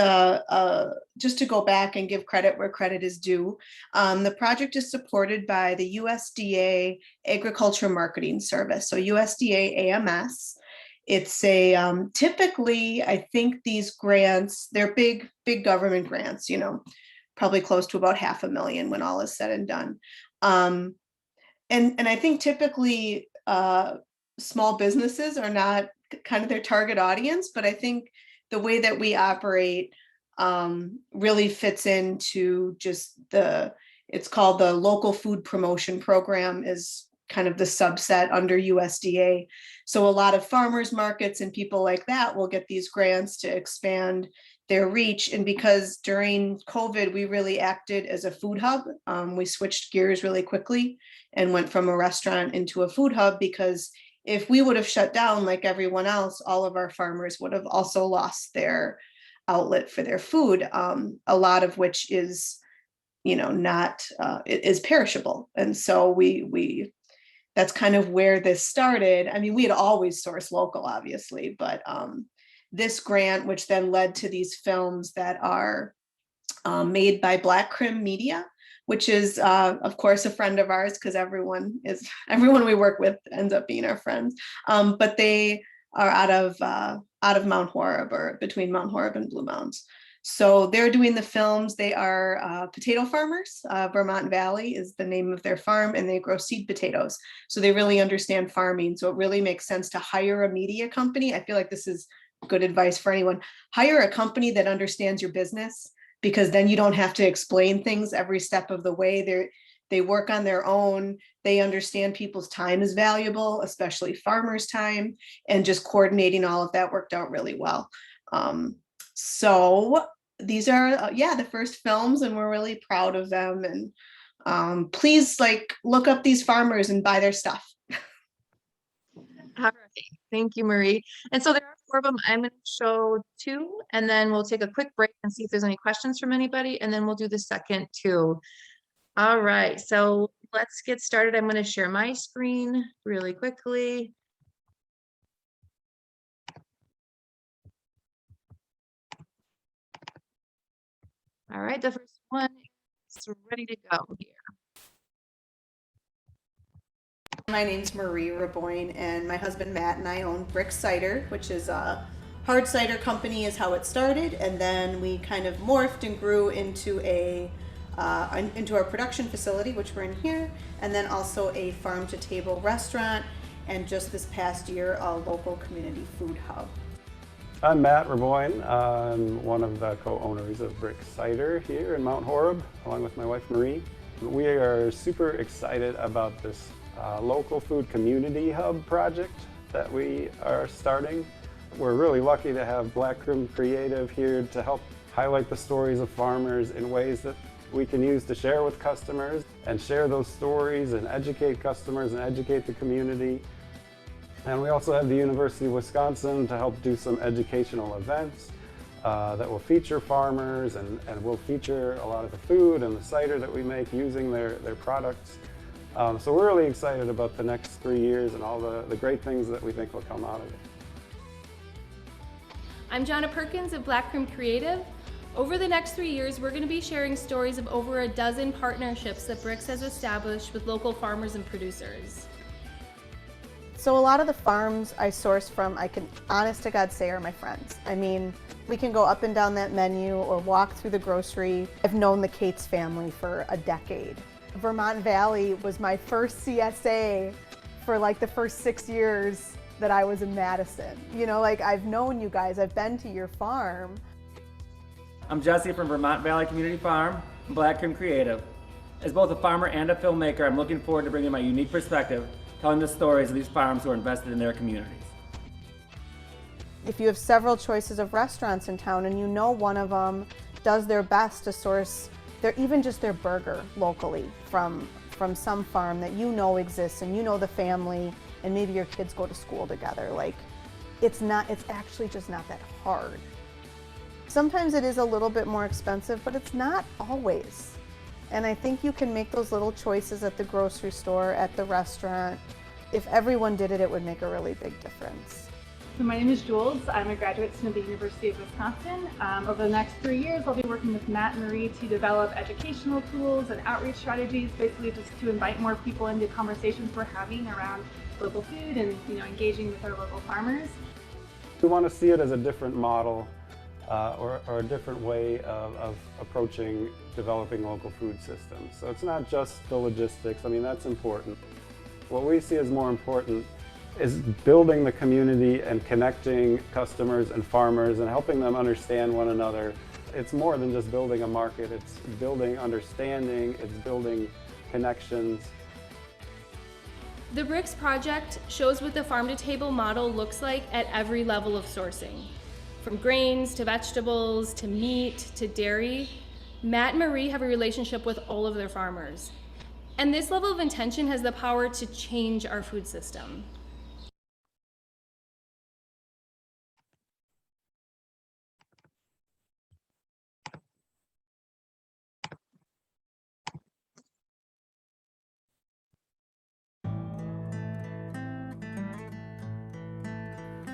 just to go back and give credit where credit is due. The project is supported by the USDA Agriculture Marketing Service, so USDA AMS. It's a typically, I think these grants, they're big government grants, probably close to about $500,000 when all is said and done. And I think typically small businesses are not kind of their target audience, but I think the way that we operate really fits into just it's called the Local Food Promotion Program, is kind of the subset under USDA. So a lot of farmers markets and people like that will get these grants to expand their reach. And because during COVID, we really acted as a food hub, we switched gears really quickly and went from a restaurant into a food hub, because if we would have shut down like everyone else, all of our farmers would have also lost their outlet for their food, a lot of which is not, is perishable. And so we that's kind of where this started. I mean, we had always sourced local, obviously, but this grant, which then led to these films that are made by Blackroom Media, which is, of course, a friend of ours, because everyone we work with ends up being our friends. But they are out of Mount Horeb, or between Mount Horeb and Blue Mounds. So they're doing the films. They are potato farmers. Vermont Valley is the name of their farm, and they grow seed potatoes. So they really understand farming. So it really makes sense to hire a media company. I feel like this is good advice for anyone. Hire a company that understands your business, because then you don't have to explain things every step of the way. They work on their own. They understand people's time is valuable, especially farmers' time, and just coordinating all of that worked out really well. So these are, the first films, and we're really proud of them. And please look up these farmers and buy their stuff. All right. Thank you, Marie. And so there are 4 of them. I'm going to show 2, and then we'll take a quick break and see if there's any questions from anybody, and then we'll do the second 2. All right, so let's get started. I'm going to share my screen really quickly. All right, the first one is ready to go here. My name's Marie Raboyne, and my husband Matt and I own Brix Cider, which is a hard cider company, is how it started. And then we kind of morphed and grew into our production facility, which we're in here, and then also a farm to table restaurant, and just this past year, a local community food hub. I'm Matt Raboyne. I'm one of the co-owners of Brix Cider here in Mount Horeb, along with my wife Marie. We are super excited about this local food community hub project that we are starting. We're really lucky to have Blackroom Creative here to help highlight the stories of farmers in ways that we can use to share with customers, and share those stories and educate customers and educate the community. And we also have the University of Wisconsin to help do some educational events that will feature farmers, and will feature a lot of the food and the cider that we make using their products. So we're really excited about the next 3 years and all the great things that we think will come out of it. I'm Johnna Perkins of Blackroom Creative. Over the next 3 years, we're going to be sharing stories of over a dozen partnerships that Brix has established with local farmers and producers. So a lot of the farms I source from, I can honest to God say, are my friends. I mean, we can go up and down that menu or walk through the grocery. I've known the Cates family for a decade. Vermont Valley was my first CSA for the first 6 years that I was in Madison. I've known you guys, I've been to your farm. I'm Jesse from Vermont Valley Community Farm, Blackroom Creative. As both a farmer and a filmmaker, I'm looking forward to bringing my unique perspective, telling the stories of these farms who are invested in their communities. If you have several choices of restaurants in town, and one of them does their best to source even just their burger locally from some farm that exists, and the family, and maybe your kids go to school together, it's actually just not that hard. Sometimes it is a little bit more expensive, but it's not always. And I think you can make those little choices at the grocery store, at the restaurant. If everyone did it, it would make a really big difference. So my name is Jules. I'm a graduate student at the University of Wisconsin. Over the next 3 years, I'll be working with Matt and Marie to develop educational tools and outreach strategies, basically just to invite more people into conversations we're having around local food and engaging with our local farmers. We want to see it as a different model or a different way of approaching developing local food systems. So it's not just the logistics. I mean, that's important. What we see as more important is building the community and connecting customers and farmers and helping them understand one another. It's more than just building a market. It's building understanding, it's building connections. The Brix project shows what the farm-to-table model looks like at every level of sourcing. From grains to vegetables to meat to dairy, Matt and Marie have a relationship with all of their farmers. And this level of intention has the power to change our food system.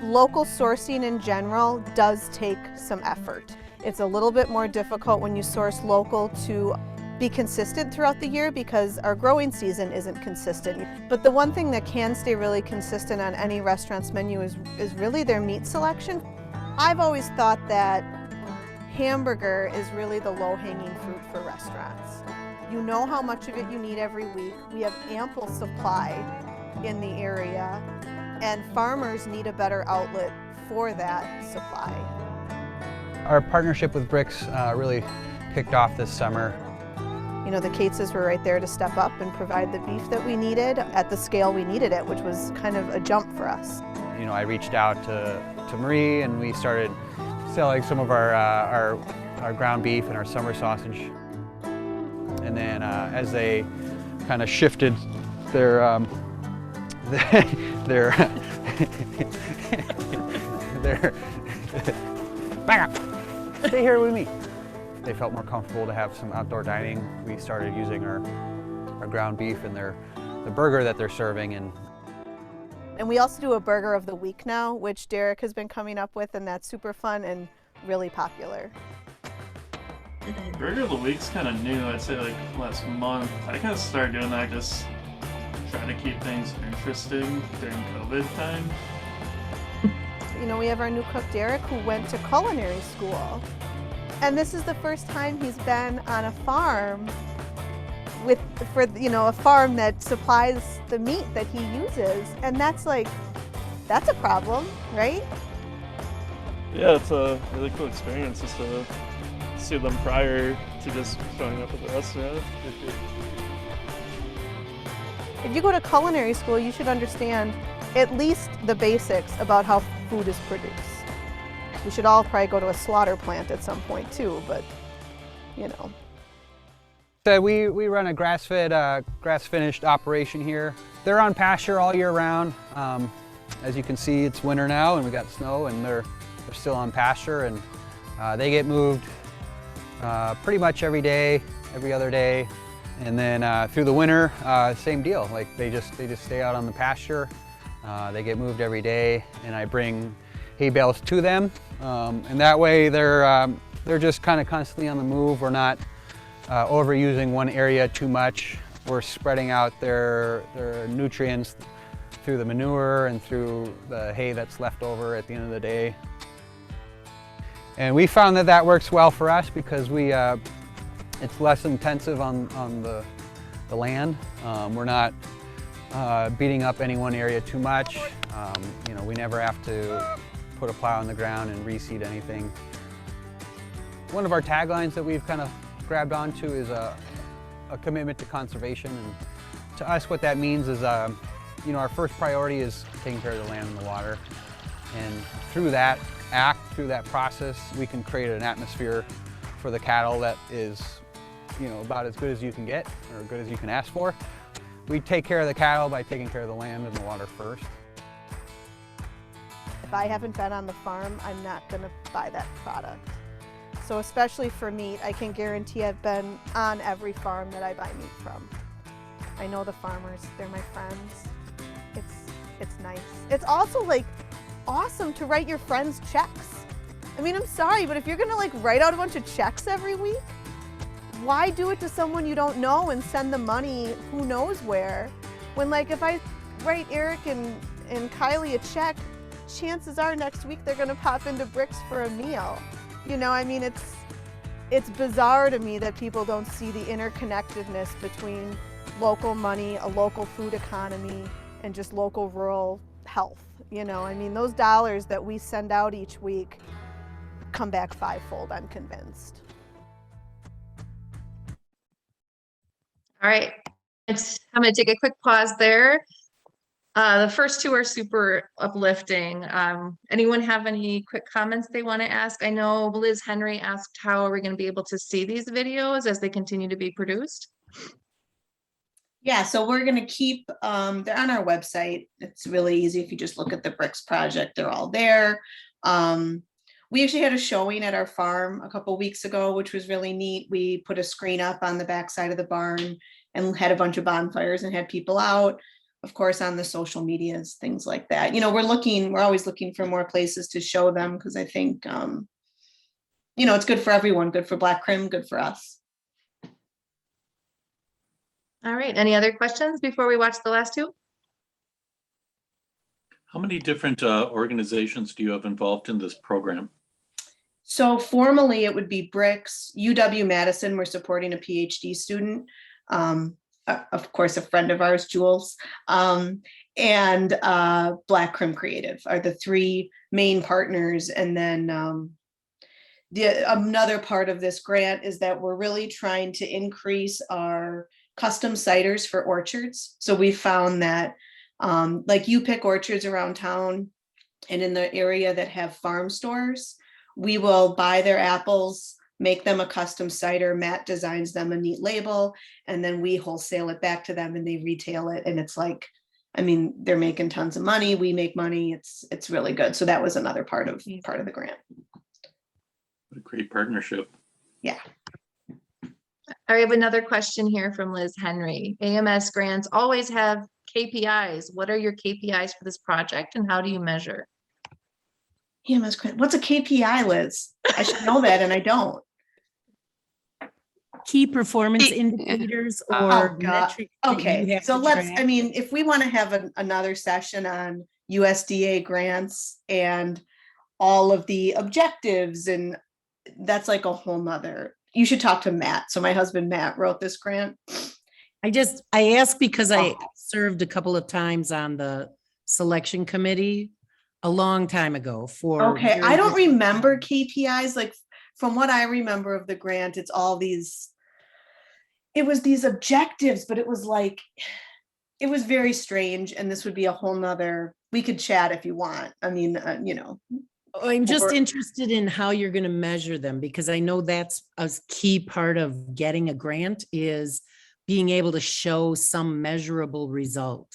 local sourcing in general does take some effort. It's a little bit more difficult when you source local to be consistent throughout the year because our growing season isn't consistent. But the one thing that can stay really consistent on any restaurant's menu is really their meat selection. I've always thought that hamburger is really the low-hanging fruit for restaurants. You know how much of it you need every week. We have ample supply in the area, and farmers need a better outlet for that supply. Our partnership with Brix really kicked off this summer. You know, the Cateses were right there to step up and provide the beef that we needed at the scale we needed it, which was kind of a jump for us. You know, I reached out to Marie and we started selling some of our ground beef and our summer sausage. And then as they kind of shifted their back up, stay here with me. They felt more comfortable to have some outdoor dining. We started using our ground beef and the burger that they're serving. And we also do a burger of the week now, which Derek has been coming up with, and that's super fun and really popular. Burger of the week's kind of new. I'd say like last month. I kind of started doing that, just trying to keep things interesting during COVID time. You know, we have our new cook Derek who went to culinary school. And this is the first time he's been on a farm for a farm that supplies the meat that he uses. And that's a problem, right? Yeah, it's a really cool experience just to see them prior to just showing up at the restaurant. If you go to culinary school, you should understand at least the basics about how food is produced. We should all probably go to a slaughter plant at some point too, but you know. So we run a grass-fed, grass-finished operation here. They're on pasture all year round. As you can see, it's winter now and we got snow, and they're still on pasture, and they get moved pretty much every day, every other day. And then through the winter, same deal. Like they just stay out on the pasture. They get moved every day, and I bring hay bales to them, and that way they're just kind of constantly on the move. We're not overusing one area too much. We're spreading out their nutrients through the manure and through the hay that's left over at the end of the day. And we found that works well for us because it's less intensive on the land. We're not beating up any one area too much. You know, we never have to put a plow in the ground and reseed anything. One of our taglines that we've kind of grabbed onto is a commitment to conservation. And to us, what that means is, you know, our first priority is taking care of the land and the water. And through that through that process, we can create an atmosphere for the cattle that is, you know, about as good as you can get or good as you can ask for. We take care of the cattle by taking care of the land and the water first. If I haven't been on the farm, I'm not going to buy that product. So especially for meat, I can guarantee I've been on every farm that I buy meat from. I know the farmers, they're my friends. It's nice. It's also like awesome to write your friends checks. I mean, I'm sorry, but if you're gonna like write out a bunch of checks every week, why do it to someone you don't know and send the money who knows where? When like if I write Eric and Kylie a check, chances are next week they're gonna pop into Brix for a meal. You know, I mean, it's bizarre to me that people don't see the interconnectedness between local money, a local food economy, and just local rural health. You know, I mean, those dollars that we send out each week come back fivefold, I'm convinced. All right, I'm going to take a quick pause there. The first two are super uplifting. Anyone have any quick comments they want to ask? I know Liz Henry asked how are we going to be able to see these videos as they continue to be produced? Yeah, so we're going to keep, they're on our website. It's really easy if you just look at the Brix project, they're all there. We actually had a showing at our farm a couple weeks ago, which was really neat. We put a screen up on the backside of the barn and had a bunch of bonfires and had people out. of course, on the social medias, things like that. We're always looking for more places to show them, because I think, it's good for everyone, good for Blackroom, good for us. All right, any other questions before we watch the last two? How many different organizations do you have involved in this program? So formally, it would be Brix, UW-Madison, we're supporting a PhD student. Of course, a friend of ours, Jules, and Blackroom Creative are the three main partners. And then another part of this grant is that we're really trying to increase our custom ciders for orchards. So we found that like you pick orchards around town and in the area that have farm stores, we will buy their apples, make them a custom cider. Matt designs them a neat label, and then we wholesale it back to them and they retail it. And it's like, they're making tons of money. We make money. It's really good. So that was another part of the grant. What a great partnership. Yeah. I have another question here from Liz Henry. AMS grants always have KPIs. What are your KPIs for this project and how do you measure? AMS grant. What's a KPI, Liz? I should know that and I don't. Key performance indicators or metrics. Okay, so if we want to have another session on USDA grants and all of the objectives, and that's like a whole nother, you should talk to Matt. So my husband, Matt, wrote this grant. I asked because I served a couple of times on the selection committee a long time ago Okay, I don't remember KPIs. Like from what I remember of the grant, it was these objectives, but it was very strange. And this would be a whole nother, we could chat if you want. I'm just interested in how you're going to measure them, because I know that's a key part of getting a grant is being able to show some measurable result.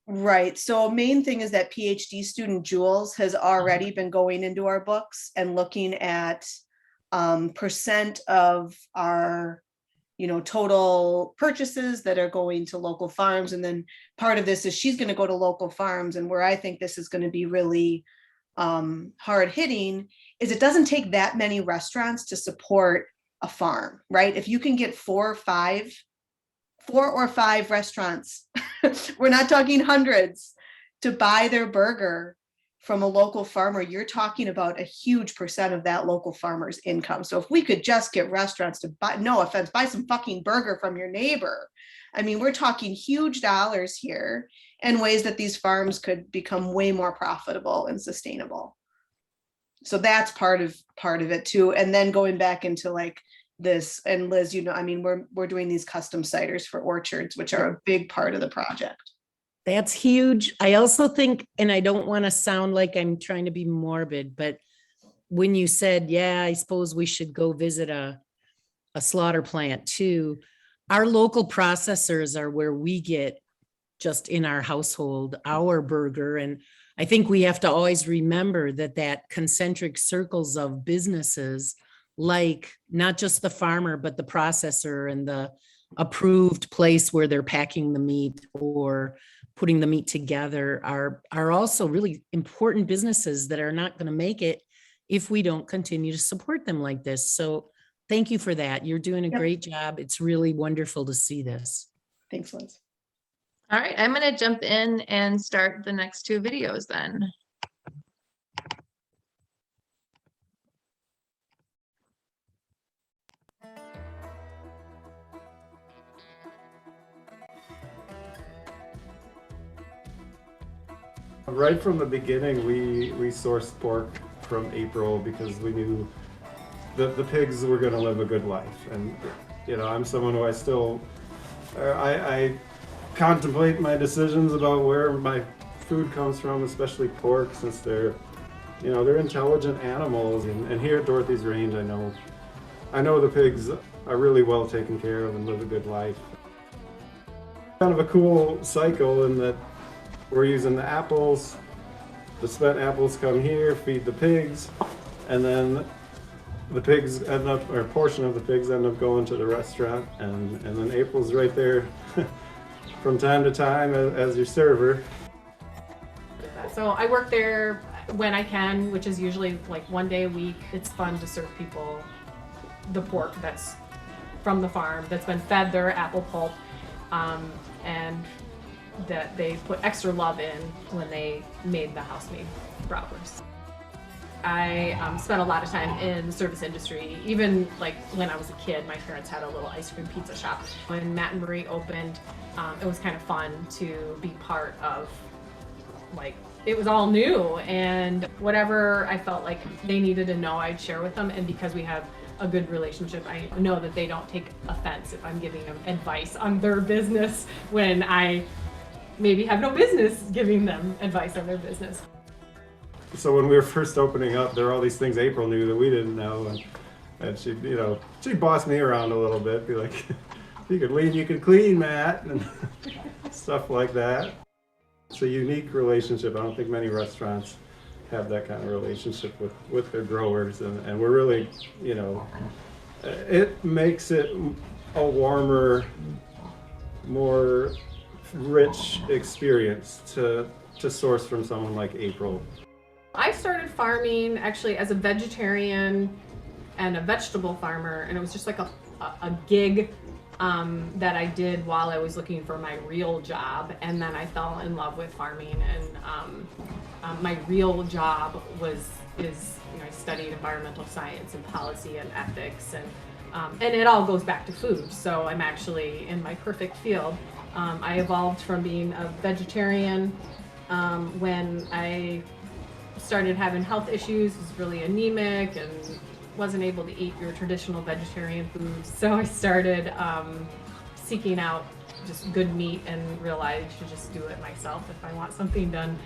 Right. So main thing is that PhD student Jules has already been going into our books and looking at percent of our total purchases that are going to local farms. And then part of this is she's going to go to local farms. And where I think this is going to be really hard hitting is it doesn't take that many restaurants to support a farm, right? If you can get 4 or 5 restaurants, we're not talking hundreds, to buy their burger from a local farmer, you're talking about a huge percent of that local farmer's income. So if we could just get restaurants to buy, no offense, buy some fucking burger from your neighbor. We're talking huge dollars here and ways that these farms could become way more profitable and sustainable. So that's part of it too. And then going back into like this, and Liz, we're doing these custom ciders for orchards, which are a big part of the project. That's huge. I also think, and I don't want to sound like I'm trying to be morbid, but when you said, yeah, I suppose we should go visit a slaughter plant too, our local processors are where we get just in our household, our burger. And I think we have to always remember that concentric circles of businesses, like not just the farmer, but the processor and the approved place where they're packing the meat or putting the meat together are also really important businesses that are not going to make it if we don't continue to support them like this. So thank you for that. You're doing a great job. It's really wonderful to see this. Thanks, Liz. All right, I'm going to jump in and start the next 2 videos then. Right from the beginning, we sourced pork from April because we knew that the pigs were going to live a good life. And, I'm someone who I contemplate my decisions about where my food comes from, especially pork, since they're intelligent animals. And here at Dorothy's Range, I know the pigs are really well taken care of and live a good life. Kind of a cool cycle in that we're using the apples, the spent apples come here, feed the pigs, and then the pigs end up, or a portion of the pigs end up going to the restaurant, and then April's right there from time to time as your server. So I work there when I can, which is usually like 1 day a week. It's fun to serve people the pork that's from the farm, that's been fed their apple pulp, and that they put extra love in when they made the house-made bratwurst. I spent a lot of time in the service industry. Even like when I was a kid, my parents had a little ice cream pizza shop. When Matt and Marie opened, it was kind of fun to be part of, like, it was all new, and whatever I felt like they needed to know, I'd share with them. And because we have a good relationship, I know that they don't take offense if I'm giving them advice on their business when I maybe have no business giving them advice on their business. So when we were first opening up, there were all these things April knew that we didn't know, and she'd, she'd boss me around a little bit, be like, if you could lean, you could clean, Matt, and stuff like that. It's a unique relationship. I don't think many restaurants have that kind of relationship with their growers, and we're really, it makes it a warmer, more rich experience to source from someone like April. I started farming actually as a vegetarian and a vegetable farmer, and it was just like a gig that I did while I was looking for my real job. And then I fell in love with farming, and my real job is I studied environmental science and policy and ethics, and it all goes back to food. So I'm actually in my perfect field. I evolved from being a vegetarian when I started having health issues, was really anemic and wasn't able to eat your traditional vegetarian foods. So I started seeking out just good meat and realized I should just do it myself if I want something done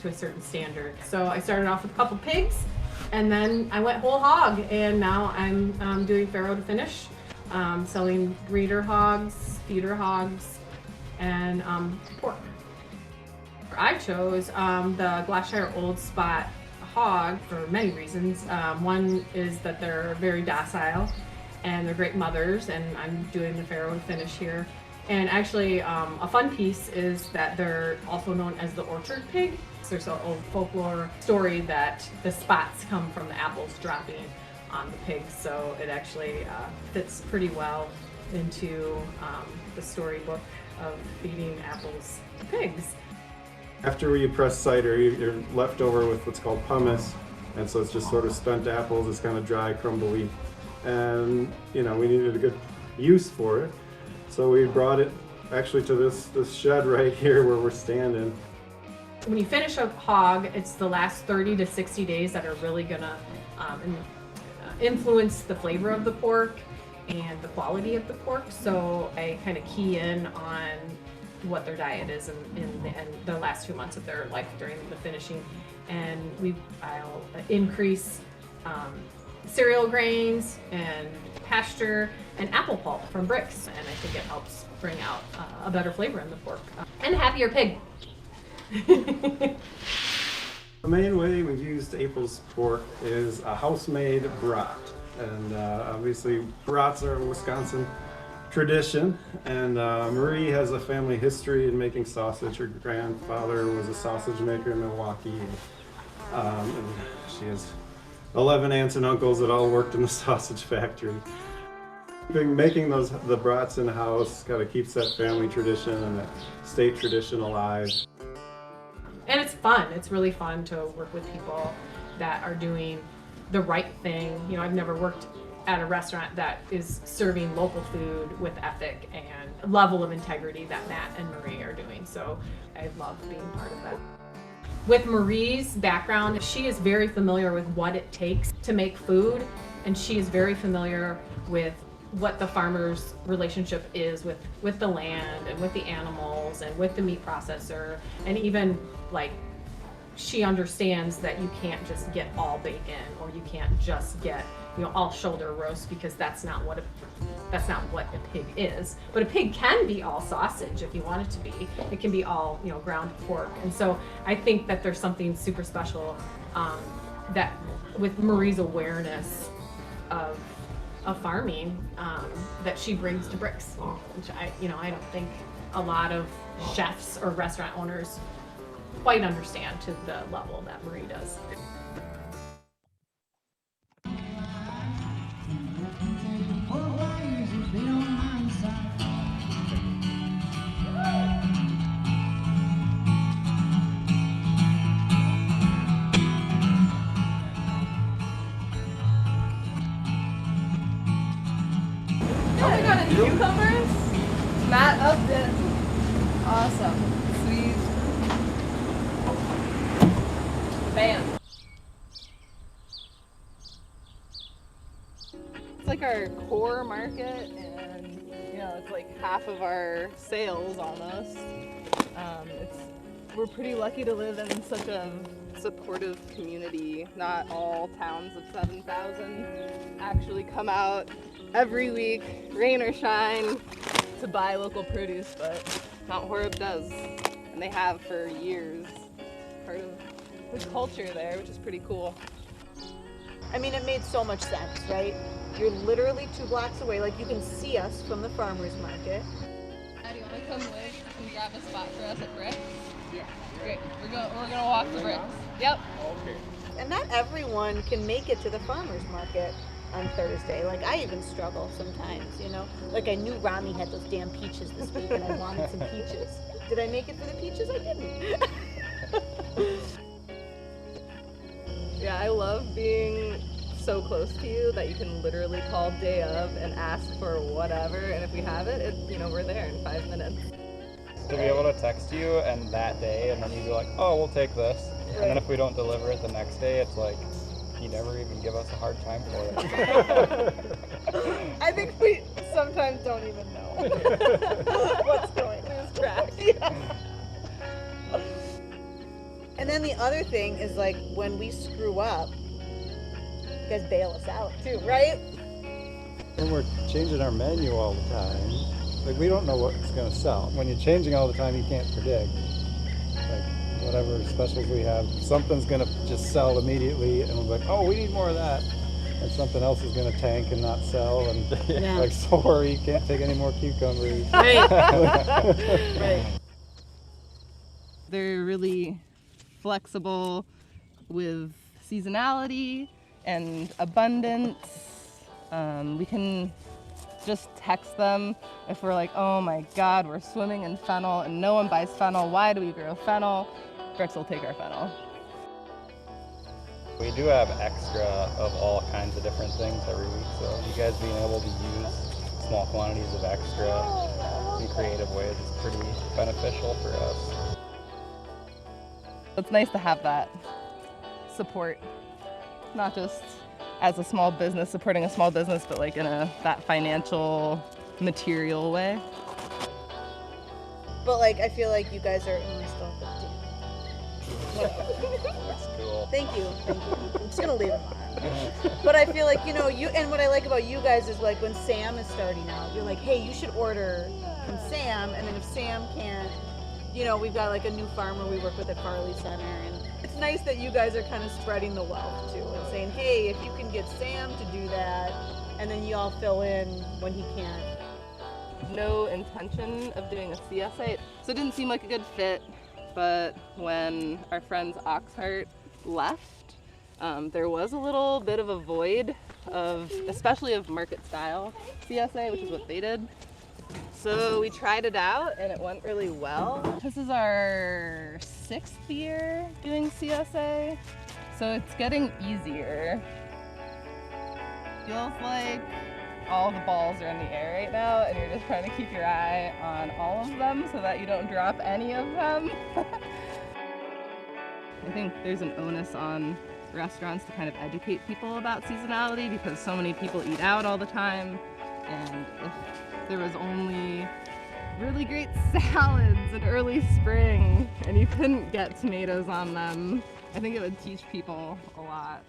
to a certain standard. So I started off with a couple pigs, and then I went whole hog, and now I'm doing farrow to finish, selling breeder hogs, feeder hogs, and pork. I chose the Gloucestershire Old Spot hog for many reasons. One is that they're very docile and they're great mothers, and I'm doing the farrow to finish here. And actually, a fun piece is that they're also known as the orchard pig. There's an old folklore story that the spots come from the apples dropping on the pigs, so it actually fits pretty well into the storybook of feeding apples to pigs. After you press cider, you're left over with what's called pumice, and so it's just sort of spent apples. It's kind of dry, crumbly, and we needed a good use for it, so we brought it actually to this shed right here where we're standing. When you finish a hog, it's the last 30 to 60 days that are really gonna influence the flavor of the pork and the quality of the pork. So I kind of key in on what their diet is in the last 2 months of their life during the finishing, and I'll increase cereal grains and pasture and apple pulp from Brix, and I think it helps bring out a better flavor in the pork and a happier pig. The main way we've used April's pork is a house-made brat, and obviously brats are a Wisconsin tradition, and Marie has a family history in making sausage. Her grandfather was a sausage maker in Milwaukee, and she has 11 aunts and uncles that all worked in the sausage factory. Making the brats in the house kind of keeps that family tradition and that state tradition alive. And it's fun. It's really fun to work with people that are doing the right thing. I've never worked at a restaurant that is serving local food with ethic and level of integrity that Matt and Marie are doing. So I love being part of that. With Marie's background, she is very familiar with what it takes to make food, and she is very familiar with what the farmer's relationship is with the land and with the animals and with the meat processor, and even like she understands that you can't just get all bacon, or you can't just get all shoulder roast, because that's not what a pig is. But a pig can be all sausage if you want it to be. It can be all ground pork. And so I think that there's something super special that with Marie's awareness of farming that she brings to Brix, which I don't think a lot of chefs or restaurant owners quite understand to the level that Marie does. Oh my god, and cucumbers? Matt Upton. Awesome. Sweet. Bam. It's like our core market, and you know, it's like half of our sales almost. We're pretty lucky to live in such a supportive community. Not all towns of 7,000 actually come out every week, rain or shine, to buy local produce, but Mount Horeb does, and they have for years. Part of the culture there, which is pretty cool. I mean, it made so much sense, right? You're literally 2 blocks away. Like, you can see us from the farmer's market. Do you want to come with and grab a spot for us at Brix? Yeah. Great. We're gonna walk to Brix. Yep. Okay. And not everyone can make it to the farmer's market on Thursday. Like, I even struggle sometimes, you know? Like, I knew Rami had those damn peaches this week, and I wanted some peaches. Did I make it for the peaches? I didn't. Yeah, I love being so close to you that you can literally call day of and ask for whatever, and if we have it, you know, we're there in 5 minutes. To be able to text you and that day, and then you'd be like, oh, we'll take this. And then if we don't deliver it the next day, it's like, you never even give us a hard time for it. I think we sometimes don't even know what's going on. Lose track. Yeah. And then the other thing is, like, when we screw up, you guys bail us out too, right? And we're changing our menu all the time. Like, we don't know what's going to sell. When you're changing all the time, you can't predict. Like, whatever specials we have, something's going to just sell immediately, and we're like, oh, we need more of that. And something else is going to tank and not sell, and Yeah. like, sorry, can't take any more cucumbers. Right. Right. They're really flexible with seasonality and abundance. We can just text them if we're like, oh my God, we're swimming in fennel and no one buys fennel. Why do we grow fennel? Brix will take our fennel. We do have extra of all kinds of different things every week, so you guys being able to use small quantities of extra in creative ways is pretty beneficial for us. It's nice to have that support, not just as a small business, supporting a small business, but like in that financial, material way. But, like, I feel like you guys are That's cool. Thank you. I'm just gonna leave it on. But I feel like, you know, and what I like about you guys is, like, when Sam is starting out, you're like, hey, you should order from Sam, and then if Sam can't, you know, we've got like a new farmer we work with at Farley Center, and it's nice that you guys are kind of spreading the wealth too, and saying, hey, if you can get Sam to do that, and then you all fill in when he can't. No intention of doing a CSA, so it didn't seem like a good fit. But when our friends Oxheart left, there was a little bit of a void especially of market style CSA, which is what they did. So we tried it out and it went really well. This is our 6th year doing CSA, so it's getting easier. Feels like all the balls are in the air right now and you're just trying to keep your eye on all of them so that you don't drop any of them. I think there's an onus on restaurants to kind of educate people about seasonality because so many people eat out all the time, and if there was only really great salads in early spring and you couldn't get tomatoes on them, I think it would teach people a lot.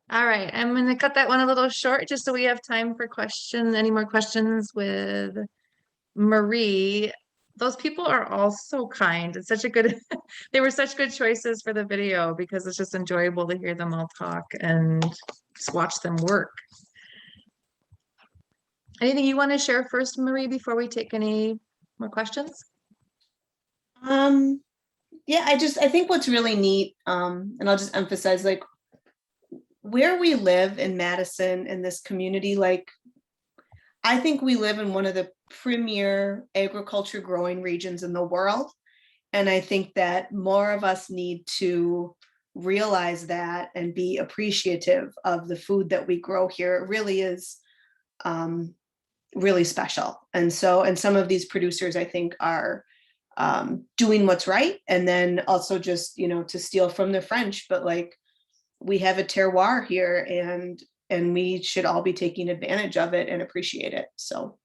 All right, I'm gonna cut that one a little short just so we have time for questions. Any more questions with Marie? Those people are all so kind. It's such a good, they were such good choices for the video because it's just enjoyable to hear them all talk and just watch them work. Anything you want to share first, Marie, before we take any more questions? Yeah, I think what's really neat, and I'll just emphasize, like, where we live in Madison, in this community, like, I think we live in one of the premier agriculture growing regions in the world. And I think that more of us need to realize that and be appreciative of the food that we grow here. It really is really special. And some of these producers, I think, are doing what's right. And then also just, to steal from the French, but like, we have a terroir here, and we should all be taking advantage of it and appreciate it. So.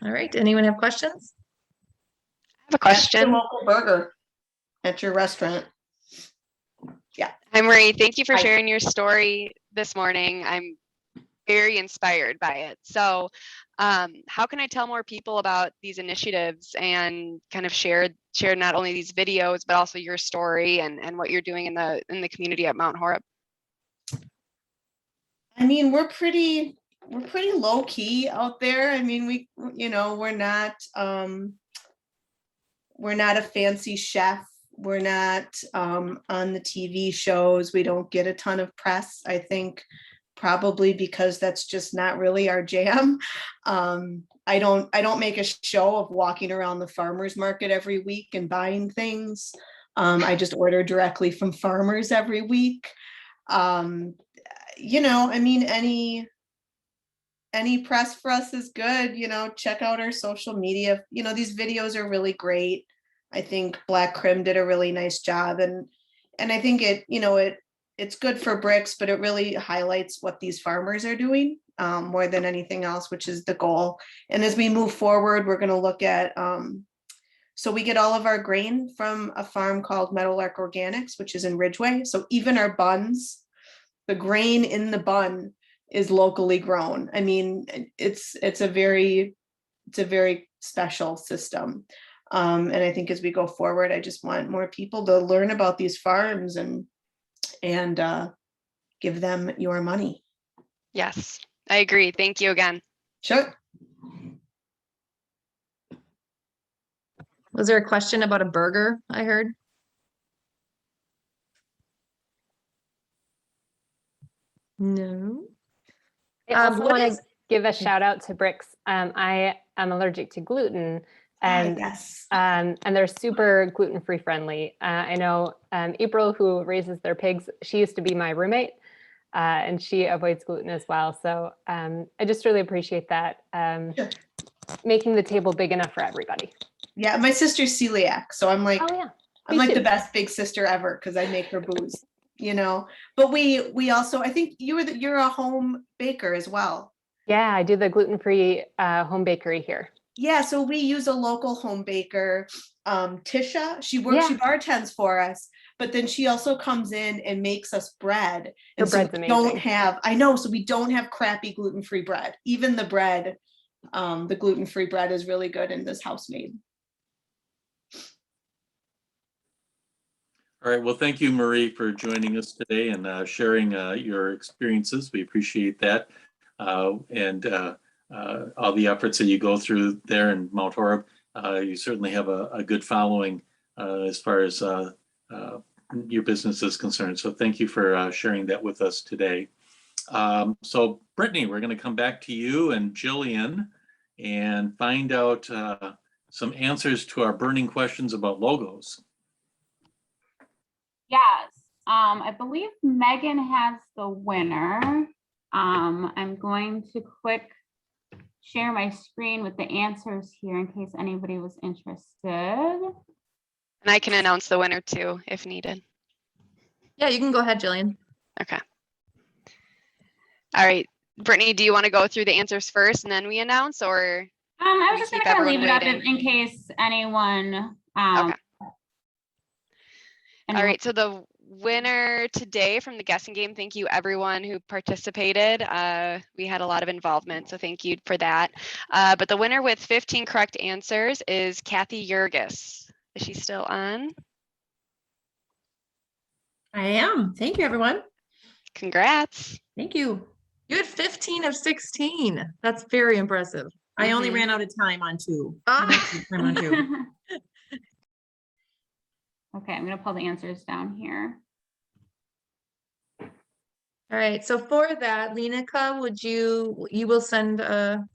All right. Anyone have questions? I have a question. Ask the local burger at your restaurant. Yeah. Hi, Marie. Thank you for Hi. sharing your story this morning. I'm very inspired by it. So how can I tell more people about these initiatives and kind of share not only these videos, but also your story and what you're doing in the community at Mount Horeb? I mean, we're pretty low key out there. I mean, we're not a fancy chef. We're not on the TV shows. We don't get a ton of press, I think, probably because that's just not really our jam. I don't make a show of walking around the farmers market every week and buying things. I just order directly from farmers every week. I mean, any press for us is good. Check out our social media. These videos are really great. I think Blackroom did a really nice job, and I think it's good for Brix, but it really highlights what these farmers are doing more than anything else, which is the goal. And as we move forward, we're going to look at, so we get all of our grain from a farm called Meadowlark Organics, which is in Ridgeway. So even our buns, the grain in the bun is locally grown. I mean, it's a very special system. And I think as we go forward, I just want more people to learn about these farms and give them your money. Yes, I agree. Thank you again. Sure. Was there a question about a burger I heard? No. I also want to give a shout out to Brix. I am allergic to gluten, and and they're super gluten-free friendly. I know April, who raises their pigs, she used to be my roommate, and she avoids gluten as well. So I just really appreciate that, making the table big enough for everybody. Yeah, my sister's celiac, so I'm like, oh, yeah. I'm like the best big sister ever because I make her booze. But we also, I think you're a home baker as well. Yeah, I do the gluten-free home bakery here. Yeah, so we use a local home baker, Tisha. She bartends for us, but then she also comes in and makes us bread. And so we don't have, so we don't have crappy gluten-free bread. Even the bread, the gluten-free bread is really good in this house made. All right. Well, thank you, Marie, for joining us today and sharing your experiences. We appreciate that. And all the efforts that you go through there in Mount Horeb. You certainly have a good following as far as your business is concerned. So thank you for sharing that with us today. So Brittany, we're going to come back to you and Jillian and find out some answers to our burning questions about logos. Yes, I believe Megan has the winner. I'm going to share my screen with the answers here in case anybody was interested. And I can announce the winner too, if needed. Yeah, you can go ahead, Jillian. Okay. All right, Brittany, do you want to go through the answers first and then we announce, or? I was just going to kind of leave it up in case anyone. Okay. All right, so the winner today from the guessing game, thank you everyone who participated. We had a lot of involvement, so thank you for that. But the winner with 15 correct answers is Kathy Yergus. Is she still on? I am. Thank you, everyone. Congrats. Thank you. You had 15 of 16. That's very impressive. I only ran out of time on 2. Time on 2. Okay, I'm gonna pull the answers down here. All right, so for that, Lenica, you will send an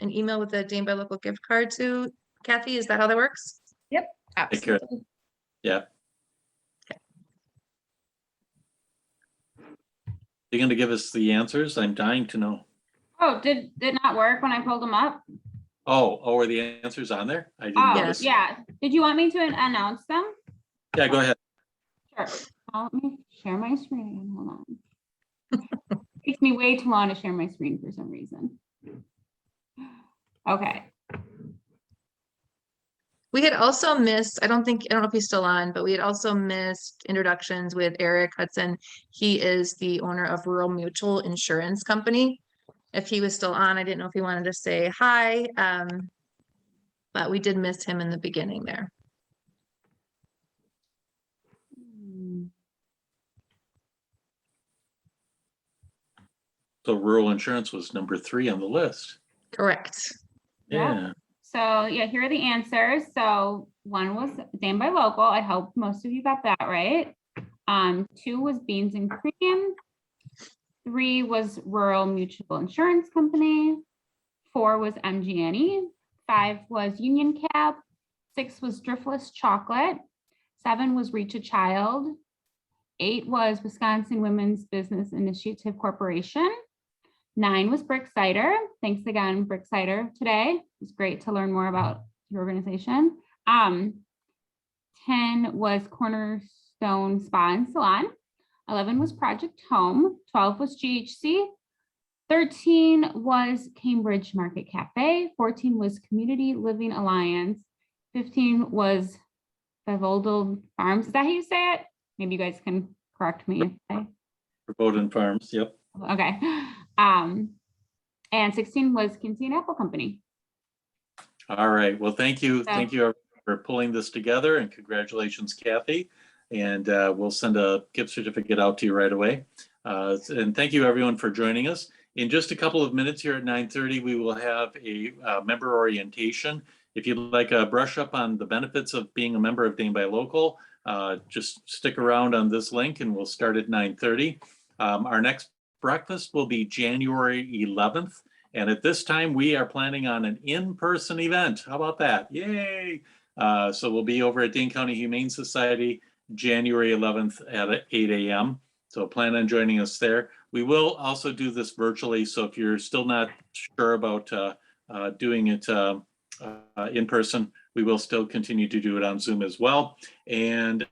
email with a Dane by Local gift card to Kathy? Is that how that works? Yep, Take care. absolutely. Yeah. You're going to give us the answers? I'm dying to know. Oh, did it not work when I pulled them up? Oh, are the answers on there? I didn't Oh, notice. yeah. Did you want me to announce them? Yeah, go ahead. Sure. Let me share my screen. Hold on. Takes me way too long to share my screen for some reason. Okay. We had also missed, I don't know if he's still on, but we had also missed introductions with Eric Hudson. He is the owner of Rural Mutual Insurance Company. If he was still on, I didn't know if he wanted to say hi, but we did miss him in the beginning there. So rural insurance was number 3 on the list. Correct. Yeah. So yeah, here are the answers. So 1 was Dane by Local. I hope most of you got that right. 2 was Beans and Cream. 3 was Rural Mutual Insurance Company. 4 was MGNE. 5 was Union Cap. 6 was Driftless Chocolate. 7 was Reach a Child. 8 was Wisconsin Women's Business Initiative Corporation. 9 was Brix Cider. Thanks again, Brix Cider, today. It was great to learn more about your organization. 10 was Cornerstone Spa and Salon. 11 was Project Home. 12 was GHC. 13 was Cambridge Market Cafe. 14 was Community Living Alliance. 15 was Bevoldal Farms. Is that how you say it? Maybe you guys can correct me. Bowden Farms, yep. Okay. And 16 was Kinsey and Apple Company. All right. Well, thank you. So- Thank you for pulling this together, and congratulations, Kathy. And we'll send a gift certificate out to you right away. And thank you, everyone, for joining us. In just a couple of minutes here at 9:30, we will have a member orientation. If you'd like a brush up on the benefits of being a member of Dane by Local, just stick around on this link and we'll start at 9:30. Our next breakfast will be January 11th. And at this time, we are planning on an in-person event. How about that? Yay! So we'll be over at Dane County Humane Society, January 11th at 8 a.m. So plan on joining us there. We will also do this virtually. So if you're still not sure about doing it in person, we will still continue to do it on Zoom as well. And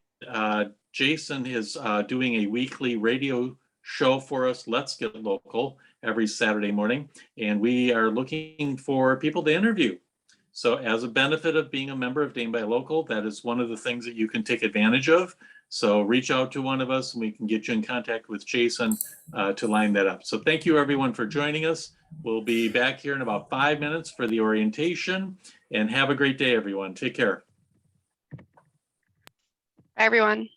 Jason is doing a weekly radio show for us, Let's Get Local, every Saturday morning. And we are looking for people to interview. So as a benefit of being a member of Dane by Local, that is one of the things that you can take advantage of. So reach out to one of us and we can get you in contact with Jason to line that up. So thank you everyone for joining us. We'll be back here in about 5 minutes for the orientation, and have a great day, everyone. Take care. Bye, everyone.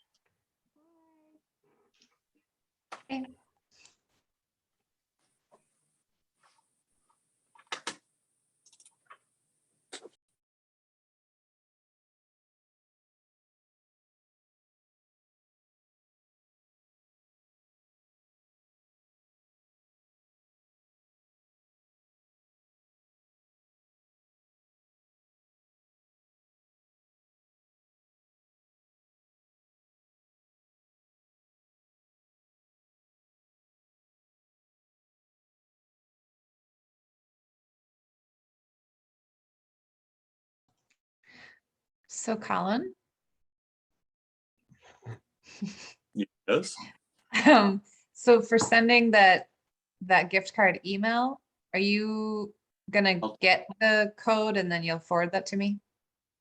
So Colin, Yes. so for sending that gift card email, are you gonna get the code and then you'll forward that to me?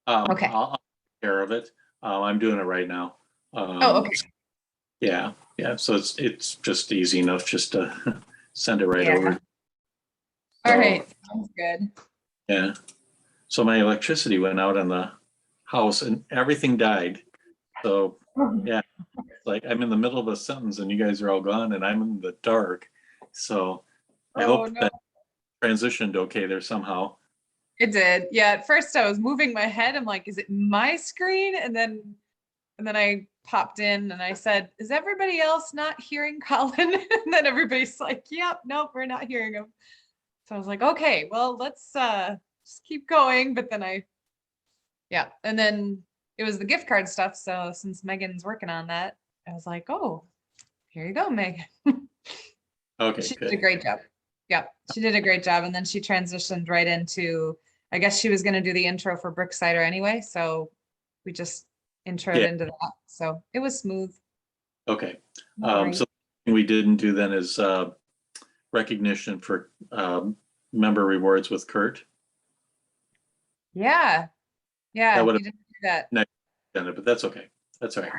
Okay. I'll take care of it. I'm doing it right now. Oh, okay. Yeah. So it's just easy enough just to send it right Yeah. over. All right, sounds good. Yeah. So my electricity went out on the house and everything died. So yeah, like I'm in the middle of a sentence and you guys are all gone and I'm in the dark. So I hope that transitioned okay there somehow. It did. Yeah, at first I was moving my head. I'm like, is it my screen? And then I popped in and I said, is everybody else not hearing Colin? And then everybody's like, yep, nope, we're not hearing him. So I was like, okay, well, let's just keep going. But then yeah. And then it was the gift card stuff. So since Megan's working on that, I was like, oh, here you go, Megan. Okay, She good. did a great job. Yeah, she did a great job. And then she transitioned right into, I guess she was going to do the intro for Brix Cider anyway. So we just introed into that. So it was smooth. Okay. Alright. So we didn't do then is recognition for member rewards with Kurt. Yeah. Yeah, That you would didn't do that. have done it, but that's okay. That's all right.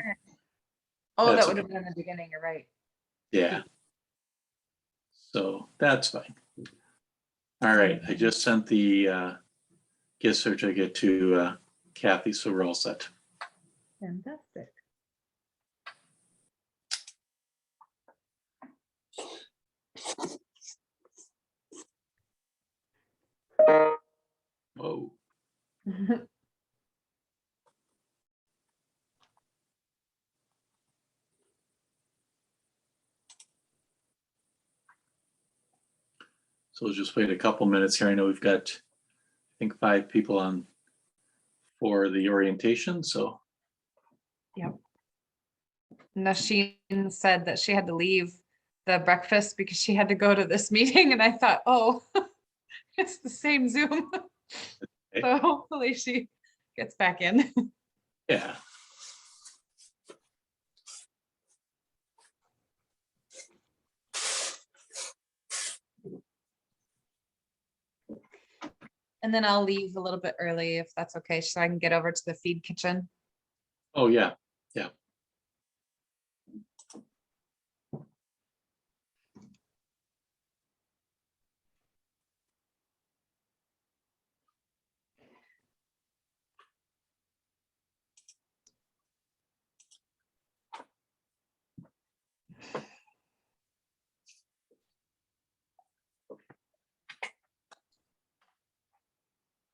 Oh, That's that would okay. have been in the beginning. You're right. Yeah. So that's fine. All right. I just sent the gift certificate to Kathy, so we're all set. Fantastic. Whoa. So we'll just wait a couple minutes here. I know we've got, I think, 5 people on for the orientation. So Yep. Nasheen said that she had to leave the breakfast because she had to go to this meeting. And I thought, oh, it's the same Zoom. So hopefully she gets back in. yeah. And then I'll leave a little bit early if that's okay, so I can get over to the feed kitchen. Oh, yeah. Yeah.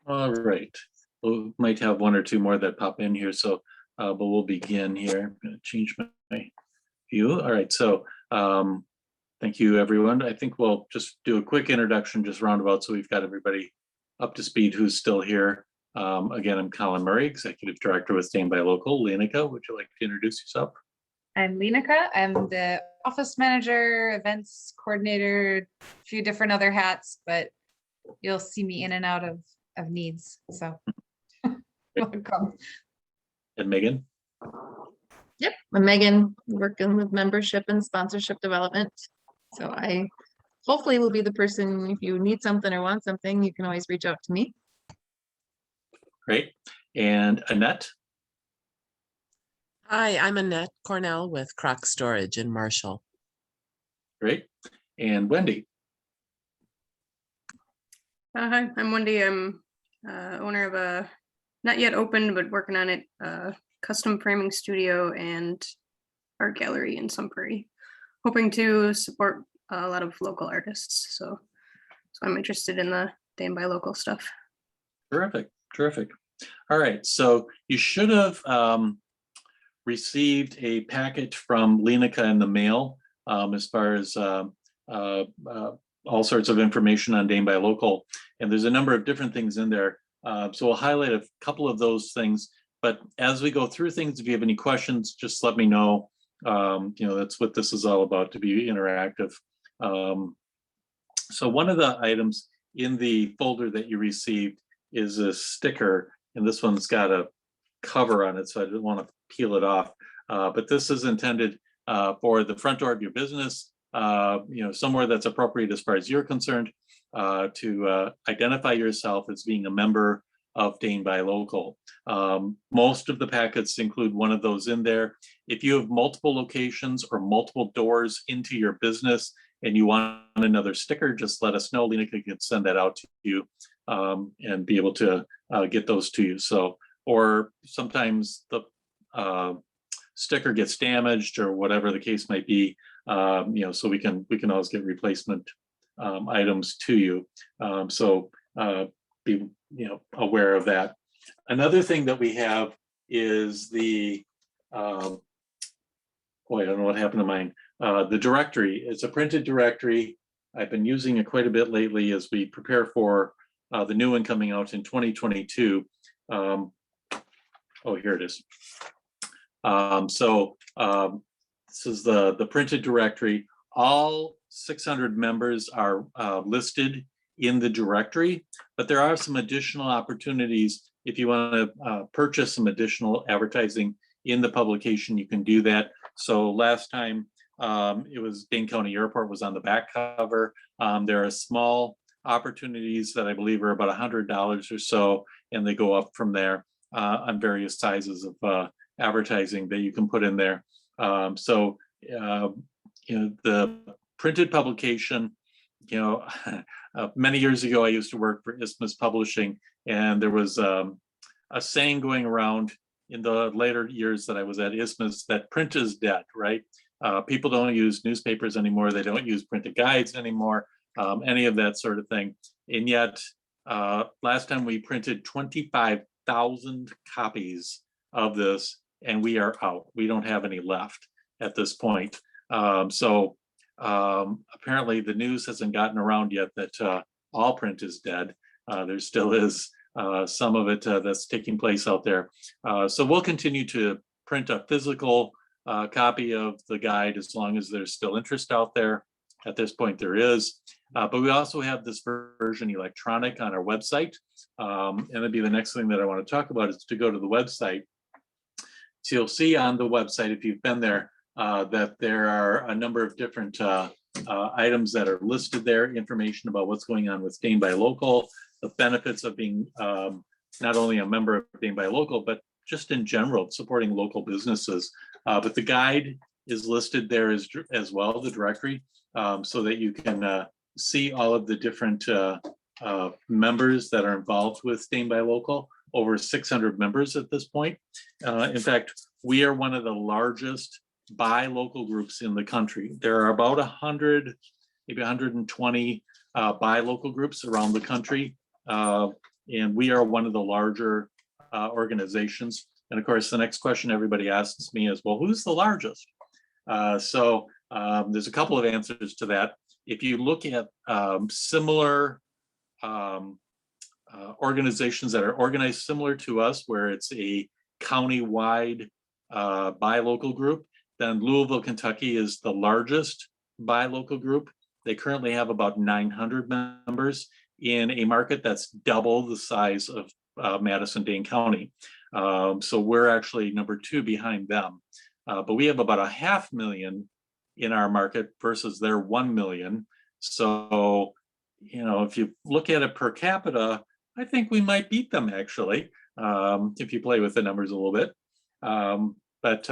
All right. We might have 1 or 2 more that pop in here. So, but we'll begin here. I'm going to change my view. All right. So, thank you, everyone. I think we'll just do a quick introduction, just roundabout, so we've got everybody up to speed who's still here. Again, I'm Colin Murray, Executive Director with Dane by Local. Lenica, would you like to introduce yourself? I'm Lenica. I'm the office manager, events coordinator, a few different other hats, but you'll see me in and out of needs. So welcome. And Megan? Yep, I'm Megan, working with membership and sponsorship development. So I hopefully will be the person, if you need something or want something, you can always reach out to me. Great. And Annette? Hi, I'm Annette Cornell with Croc Storage in Marshall. Great. And Wendy? Hi, I'm Wendy. I'm owner of a not yet open, but working on it, custom framing studio and art gallery in Sun Prairie. Hoping to support a lot of local artists. So I'm interested in the Dane by Local stuff. Terrific. Terrific. All right. So you should have received a packet from Lenica in the mail as far as all sorts of information on Dane by Local. And there's a number of different things in there. So we'll highlight a couple of those things. But as we go through things, if you have any questions, just let me know. That's what this is all about, to be interactive. So one of the items in the folder that you received is a sticker, and this one's got a cover on it, so I didn't want to peel it off. But this is intended for the front door of your business, somewhere that's appropriate as far as you're concerned, to identify yourself as being a member of Dane by Local. Most of the packets include one of those in there. If you have multiple locations or multiple doors into your business and you want another sticker, just let us know. Lenica can send that out to you and be able to get those to you. So, or sometimes the sticker gets damaged or whatever the case might be, so we can always get replacement items to you. So be aware of that. Another thing that we have is the boy, I don't know what happened to mine. The directory. It's a printed directory. I've been using it quite a bit lately as we prepare for the new one coming out in 2022. Here it is. This is the printed directory. All 600 members are listed in the directory, but there are some additional opportunities. If you want to purchase some additional advertising in the publication, you can do that. So last time it was Dane County Airport was on the back cover. There are small opportunities that I believe are about $100 or so, and they go up from there on various sizes of advertising that you can put in there. The printed publication, many years ago I used to work for Isthmus Publishing, and there was a saying going around in the later years that I was at Isthmus that print is dead, right? People don't use newspapers anymore. They don't use printed guides anymore, any of that sort of thing. And yet, last time we printed 25,000 copies of this, and we are out. We don't have any left at this point. Apparently the news hasn't gotten around yet that all print is dead. There still is some of it that's taking place out there. So we'll continue to print a physical copy of the guide as long as there's still interest out there. At this point there is, but we also have this version electronic on our website. And that'd be the next thing that I want to talk about is to go to the website. So you'll see on the website, if you've been there, that there are a number of different items that are listed there, information about what's going on with Dane by Local, the benefits of being not only a member of Dane by Local, but just in general, supporting local businesses. But the guide is listed there as well, the directory, so that you can see all of the different members that are involved with Dane by Local, over 600 members at this point. In fact, we are one of the largest buy local groups in the country. There are about 100, maybe 120 buy local groups around the country. And we are one of the larger organizations. And of course, the next question everybody asks me is, well, who's the largest? There's a couple of answers to that. If you look at similar organizations that are organized similar to us, where it's a county-wide buy local group, then Louisville, Kentucky is the largest buy local group. They currently have about 900 members in a market that's double the size of Madison-Dane County. So we're actually number 2 behind them. But we have about 500,000 in our market versus their 1 million. So, if you look at it per capita, I think we might beat them actually, if you play with the numbers a little bit. But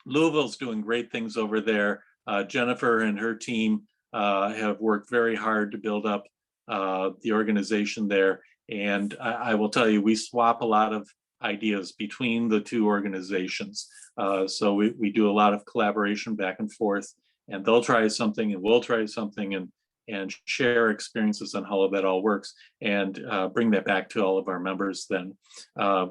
Louisville's doing great things over there. Jennifer and her team have worked very hard to build up the organization there. And I will tell you, we swap a lot of ideas between the two organizations. So we do a lot of collaboration back and forth, and they'll try something and we'll try something and share experiences on how that all works, and bring that back to all of our members then.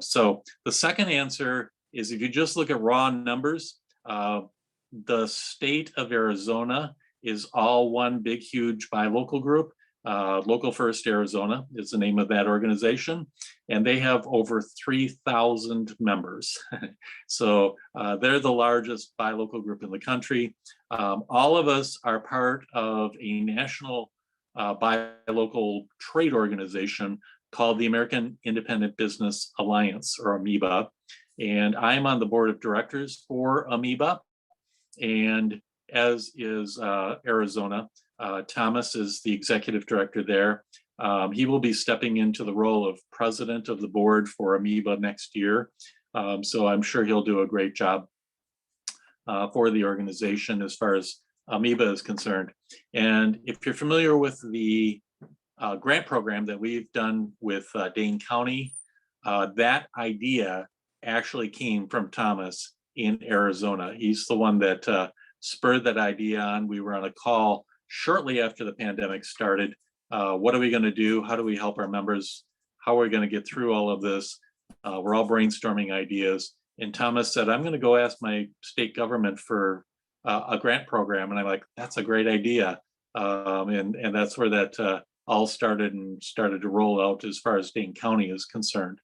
So the second answer is, if you just look at raw numbers, the state of Arizona is all one big, huge buy local group. Local First Arizona is the name of that organization, and they have over 3,000 members. So they're the largest buy local group in the country. All of us are part of a national buy local trade organization called the American Independent Business Alliance, or AMIBA. And I'm on the board of directors for AMIBA, and as is Arizona. Thomas is the executive director there. He will be stepping into the role of president of the board for AMIBA next year. So I'm sure he'll do a great job for the organization as far as AMIBA is concerned. And if you're familiar with the grant program that we've done with Dane County, that idea actually came from Thomas in Arizona. He's the one that spurred that idea on. We were on a call shortly after the pandemic started. What are we going to do? How do we help our members? How are we going to get through all of this? We're all brainstorming ideas. And Thomas said, I'm going to go ask my state government for a grant program. And I'm like, that's a great idea. And that's where that all started and started to roll out as far as Dane County is concerned.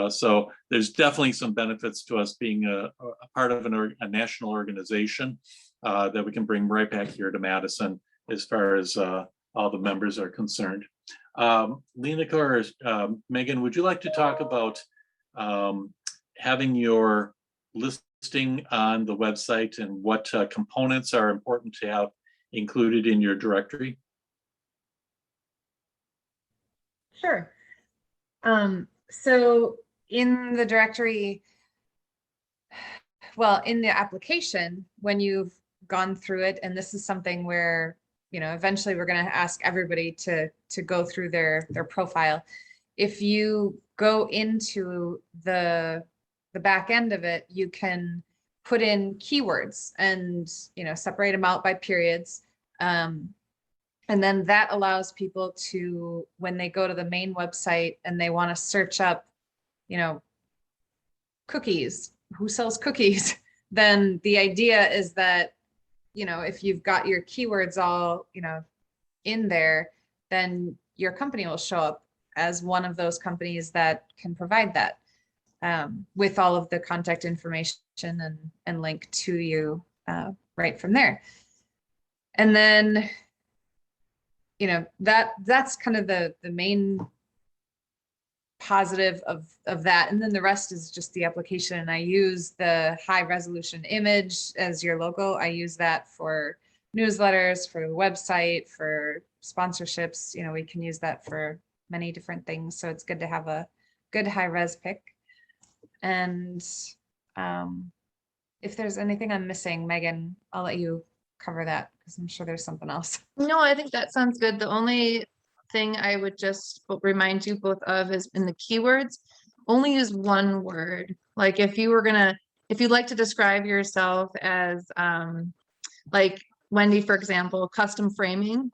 So there's definitely some benefits to us being a part of a national organization that we can bring right back here to Madison as far as all the members are concerned. Lena or Megan, would you like to talk about having your listing on the website and what components are important to have included in your directory? Sure. So in the directory, well, in the application, when you've gone through it, and this is something where, you know, eventually we're going to ask everybody to go through their profile. If you go into the back end of it, you can put in keywords and, you know, separate them out by periods. And then that allows people to, when they go to the main website and they want to search up, you know, cookies, who sells cookies, then the idea is that, you know, if you've got your keywords all, you know, in there, then your company will show up as one of those companies that can provide that with all of the contact information and link to you right from there. And then, you know, that's kind of the main positive of that. And then the rest is just the application. And I use the high resolution image as your logo. I use that for newsletters, for the website, for sponsorships. You know, we can use that for many different things. So it's good to have a good high res pic. And if there's anything I'm missing, Megan, I'll let you cover that because I'm sure there's something else. No, I think that sounds good. The only thing I would just remind you both of is in the keywords, only use one word. Like if you'd like to describe yourself as like Wendy, for example, custom framing,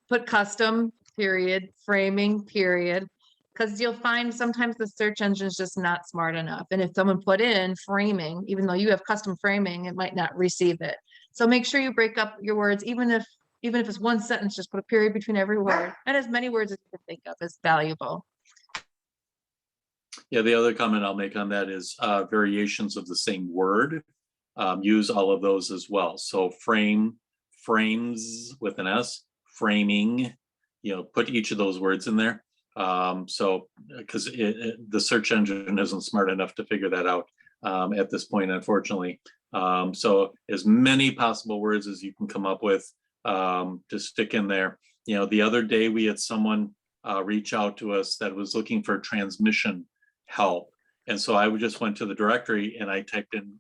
put custom period, framing period, because you'll find sometimes the search engine is just not smart enough. And if someone put in framing, even though you have custom framing, it might not receive it. So make sure you break up your words, even if it's one sentence, just put a period between every word, and as many words as you can think of is valuable. Yeah, the other comment I'll make on that is variations of the same word. Use all of those as well. So frame, frames with an S, framing, you know, put each of those words in there. So because the search engine isn't smart enough to figure that out at this point, unfortunately. So as many possible words as you can come up with to stick in there. You know, the other day we had someone reach out to us that was looking for transmission help. And so I just went to the directory and I typed in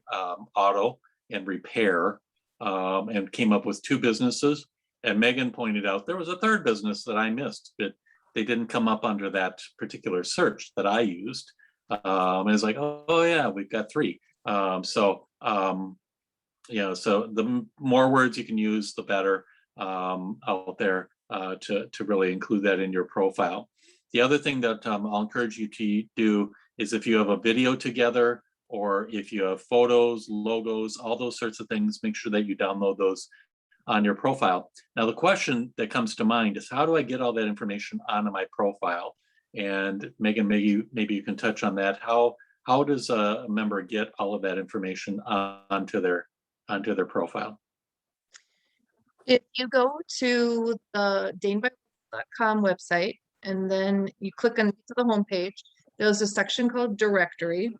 auto and repair and came up with 2 businesses. And Megan pointed out there was a 3rd business that I missed, but they didn't come up under that particular search that I used. And it's like, oh yeah, we've got 3. You know, so the more words you can use, the better out there to really include that in your profile. The other thing that I'll encourage you to do is if you have a video together or if you have photos, logos, all those sorts of things, make sure that you download those on your profile. Now, the question that comes to mind is how do I get all that information onto my profile? And Megan, maybe you can touch on that. How does a member get all of that information onto their profile? If you go to the danebylocal.com website and then you click on the homepage, there's a section called directory.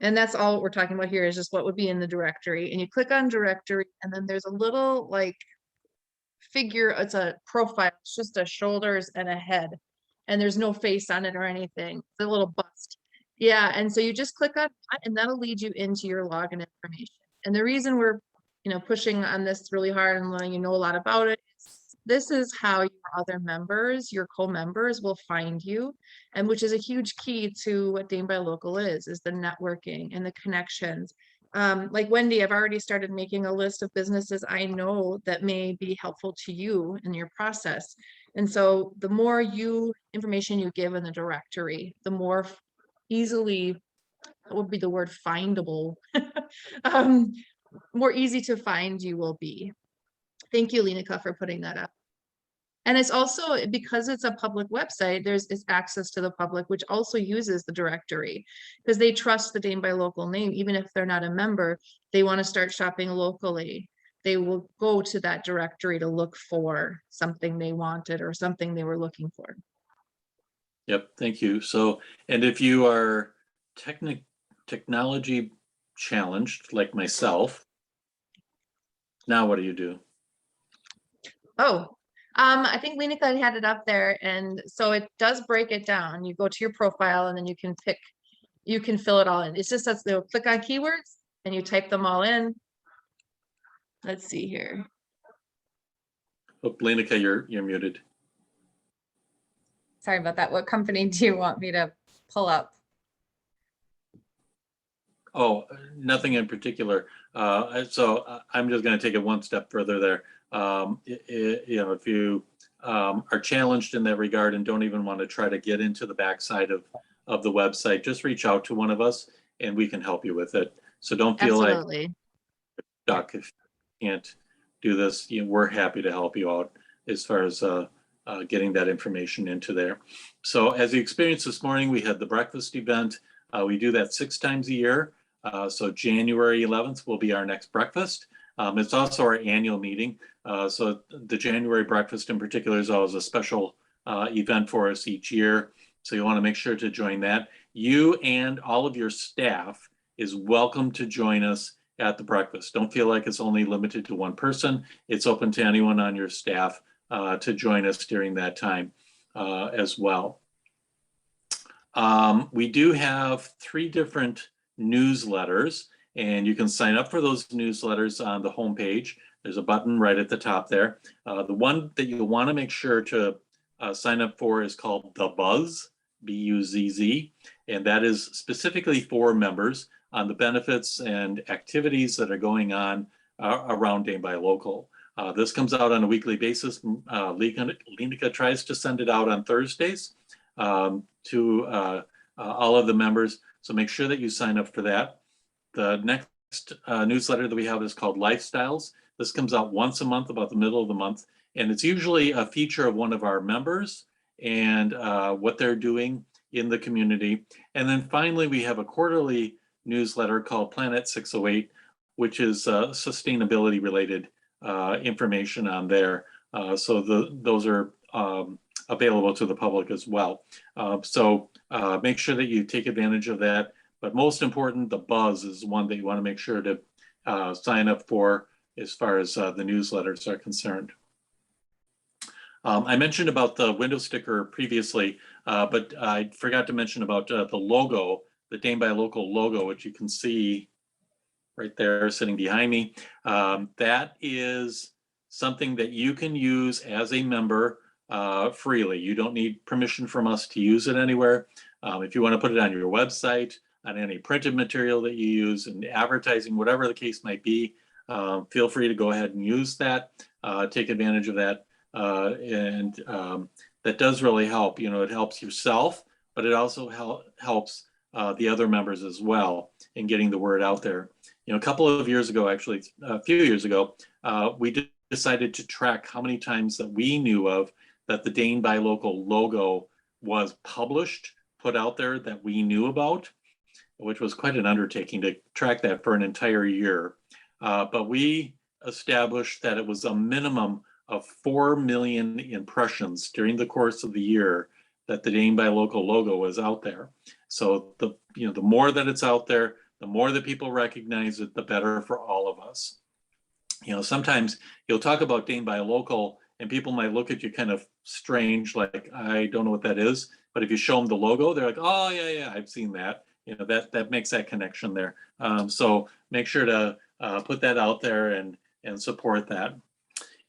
And that's all what we're talking about here is just what would be in the directory. And you click on directory and then there's a little like figure, it's a profile, it's just a shoulders and a head. And there's no face on it or anything. It's a little bust. Yeah, and so you just click on that and that'll lead you into your login information. And the reason we're, you know, pushing on this really hard and letting you know a lot about it is this is how your other members, your co-members will find you, and which is a huge key to what Dane by Local is the networking and the connections. Like Wendy, I've already started making a list of businesses I know that may be helpful to you in your process. And so the more information you give in the directory, the more easily, what would be the word, findable, more easy to find you will be. Thank you, Lenica, for putting that up. And it's also, because it's a public website, there's access to the public, which also uses the directory, because they trust the Dane by Local name. Even if they're not a member, they want to start shopping locally. They will go to that directory to look for something they wanted or something they were looking for. Yep, thank you. So, and if you are technology challenged like myself, now what do you do? Oh, I think Lenica had it up there, and so it does break it down. You go to your profile and then you can fill it all in. It's just that they'll click on keywords and you type them all in. Let's see here. Oh, Lenica, you're muted. Sorry about that. What company do you want me to pull up? Oh, nothing in particular. So I'm just going to take it one step further there. You know, if you are challenged in that regard and don't even want to try to get into the backside of the website, just reach out to one of us and we can help you with it. So don't feel like stuck if you can't do this. You know, we're happy to help you out as far as getting that information into there. So as you experienced this morning, we had the breakfast event. We do that 6 times a year. So January 11th will be our next breakfast. It's also our annual meeting. So the January breakfast in particular is always a special event for us each year. So you want to make sure to join that. You and all of your staff is welcome to join us at the breakfast. Don't feel like it's only limited to one person. It's open to anyone on your staff to join us during that time as well. We do have 3 different newsletters, and you can sign up for those newsletters on the homepage. There's a button right at the top there. The one that you want to make sure to sign up for is called The Buzz, B-U-Z-Z, and that is specifically for members on the benefits and activities that are going on around Dane by Local. This comes out on a weekly basis. Lenica tries to send it out on Thursdays to all of the members. So make sure that you sign up for that. The next newsletter that we have is called Lifestyles. This comes out once a month, about the middle of the month. And it's usually a feature of one of our members and what they're doing in the community. And then finally, we have a quarterly newsletter called Planet 608, which is sustainability related information on there. So those are available to the public as well. So make sure that you take advantage of that. But most important, the Buzz is one that you want to make sure to sign up for as far as the newsletters are concerned. I mentioned about the window sticker previously, but I forgot to mention about the logo, the Dane by Local logo, which you can see right there sitting behind me. That is something that you can use as a member freely. You don't need permission from us to use it anywhere. If you want to put it on your website, on any printed material that you use, and advertising, whatever the case might be, feel free to go ahead and use that, take advantage of that. And that does really help. You know, it helps yourself, but it also helps the other members as well in getting the word out there. You know, a couple of years ago, actually, a few years ago, we decided to track how many times that we knew of that the Dane by Local logo was published, put out there that we knew about, which was quite an undertaking to track that for an entire year. But we established that it was a minimum of 4 million impressions during the course of the year that the Dane by Local logo was out there. So the more that it's out there, the more that people recognize it, the better for all of us. You know, sometimes you'll talk about Dane by Local and people might look at you kind of strange, like, I don't know what that is. But if you show them the logo, they're like, oh yeah, I've seen that. You know, that makes that connection there. So make sure to put that out there and support that.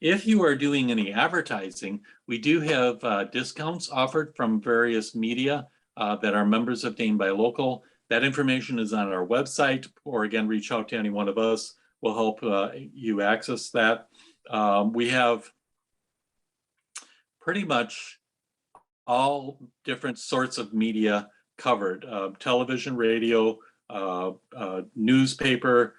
If you are doing any advertising, we do have discounts offered from various media that are members of Dane by Local. That information is on our website, or again, reach out to any one of us. We'll help you access that. We have pretty much all different sorts of media covered, television, radio, newspaper,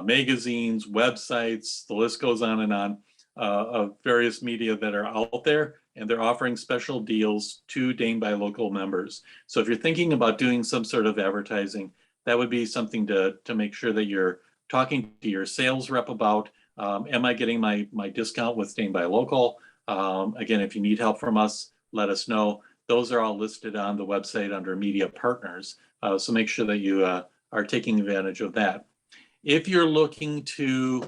magazines, websites, the list goes on and on, of various media that are out there, and they're offering special deals to Dane by Local members. So if you're thinking about doing some sort of advertising, that would be something to make sure that you're talking to your sales rep about. Am I getting my discount with Dane by Local? Again, if you need help from us, let us know. Those are all listed on the website under media partners. So make sure that you are taking advantage of that. If you're looking to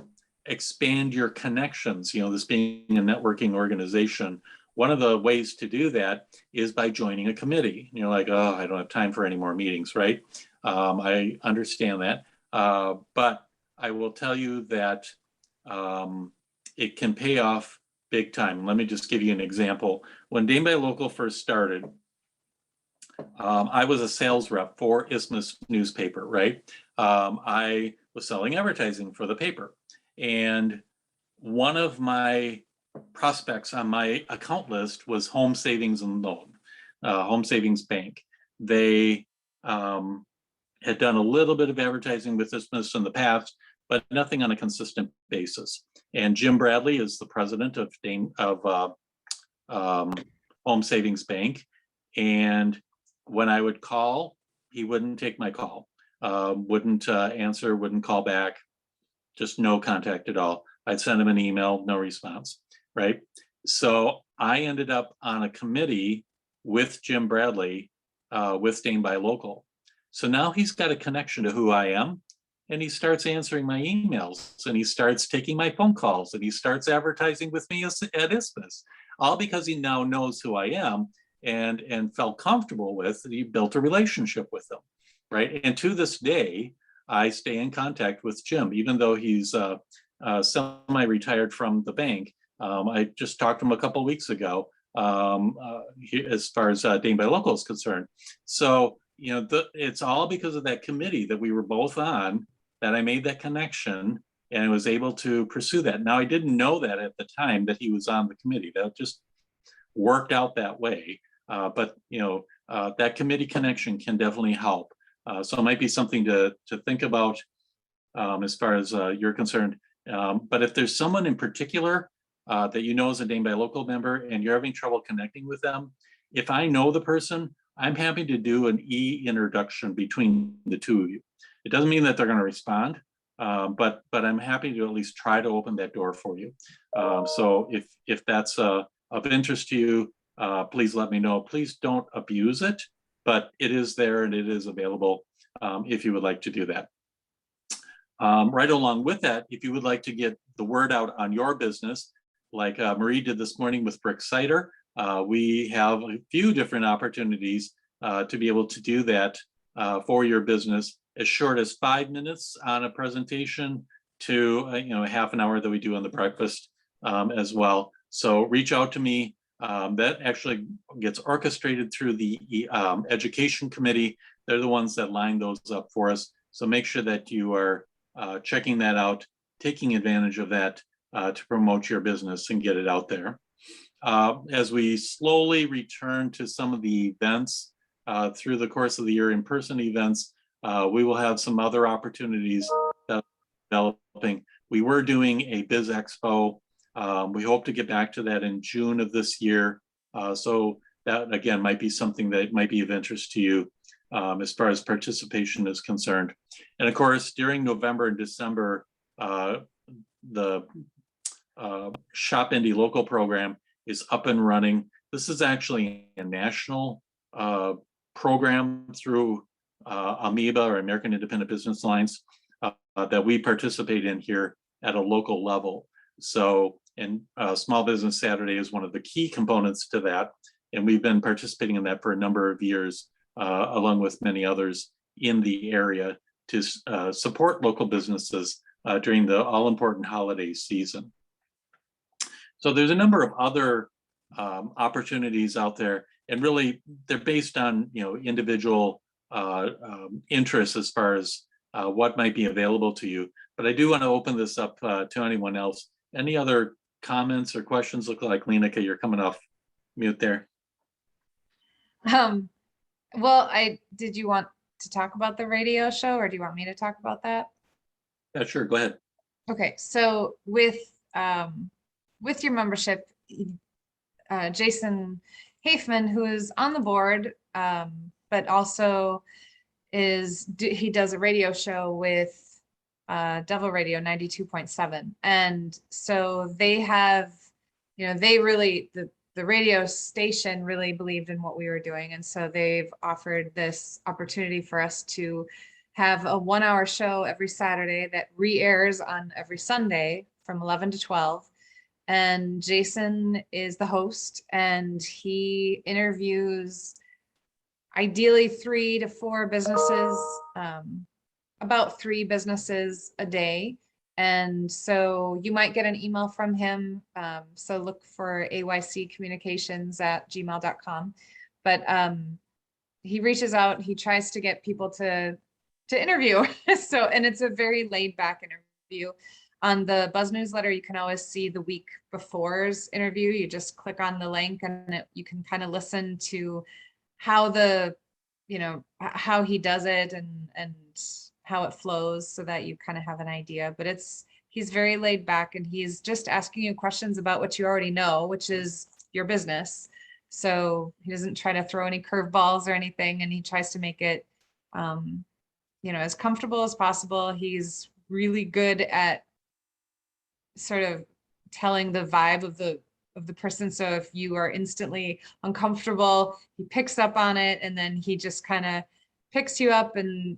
expand your connections, this being a networking organization, one of the ways to do that is by joining a committee. You're like, oh, I don't have time for any more meetings, right? I understand that. But I will tell you that it can pay off big time. Let me just give you an example. When Dane by Local first started, I was a sales rep for Isthmus newspaper, right? I was selling advertising for the paper. And one of my prospects on my account list was Home Savings and Loan, Home Savings Bank. They had done a little bit of advertising with Isthmus in the past, but nothing on a consistent basis. And Jim Bradley is the president of Home Savings Bank. And when I would call, he wouldn't take my call, wouldn't answer, wouldn't call back, just no contact at all. I'd send him an email, no response, right? So I ended up on a committee with Jim Bradley, with Dane by Local. So now he's got a connection to who I am, and he starts answering my emails, and he starts taking my phone calls, and he starts advertising with me at Isthmus, all because he now knows who I am and felt comfortable with. He built a relationship with them, right? And to this day, I stay in contact with Jim, even though he's semi-retired from the bank. I just talked to him a couple of weeks ago, as far as Dane by Local is concerned. So, it's all because of that committee that we were both on, that I made that connection and was able to pursue that. Now, I didn't know that at the time that he was on the committee. That just worked out that way. But that committee connection can definitely help. So it might be something to think about as far as you're concerned. But if there's someone in particular that is a Dane by Local member and you're having trouble connecting with them, if I know the person, I'm happy to do an e-introduction between the two of you. It doesn't mean that they're going to respond, but I'm happy to at least try to open that door for you. So if that's of interest to you, please let me know. Please don't abuse it, but it is there and it is available if you would like to do that. Right along with that, if you would like to get the word out on your business, like Marie did this morning with Brix Cider, we have a few different opportunities to be able to do that for your business, as short as 5 minutes on a presentation to a half an hour that we do on the breakfast as well. So reach out to me. That actually gets orchestrated through the education committee. They're the ones that line those up for us. So make sure that you are checking that out, taking advantage of that to promote your business and get it out there. As we slowly return to some of the events through the course of the year, in-person events, we will have some other opportunities that are developing. We were doing a Biz Expo. We hope to get back to that in June of this year. So that, again, might be something that might be of interest to you as far as participation is concerned. And of course, during November and December, the Shop Indy Local program is up and running. This is actually a national program through Amoeba, or American Independent Business Alliance, that we participate in here at a local level. So, and Small Business Saturday is one of the key components to that. And we've been participating in that for a number of years, along with many others in the area, to support local businesses during the all-important holiday season. So there's a number of other opportunities out there, and really they're based on individual interests as far as what might be available to you. But I do want to open this up to anyone else. Any other comments or questions? Look like Lenica, you're coming off mute there. Well, did you want to talk about the radio show, or do you want me to talk about that? Yeah, sure. Go ahead. Okay, so with your membership, Jason Hafeman, who is on the board, but also he does a radio show with Devil Radio 92.7, and so they have, they really the radio station really believed in what we were doing, and so they've offered this opportunity for us to have a 1-hour show every Saturday that re-airs on every Sunday from 11 to 12. And Jason is the host, and he interviews ideally 3 to 4 businesses, about 3 businesses a day. And so you might get an email from him. So look for ayccommunications@gmail.com. But he reaches out, he tries to get people to interview. So, and it's a very laid back interview. On the Buzz newsletter, you can always see the week before's interview. You just click on the link and you can kind of listen to how how he does it and how it flows, so that you kind of have an idea. But he's very laid back, and he's just asking you questions about what you already know, which is your business. So he doesn't try to throw any curveballs or anything, and he tries to make it as comfortable as possible. He's really good at sort of telling the vibe of the person. So if you are instantly uncomfortable, he picks up on it, and then he just kind of picks you up and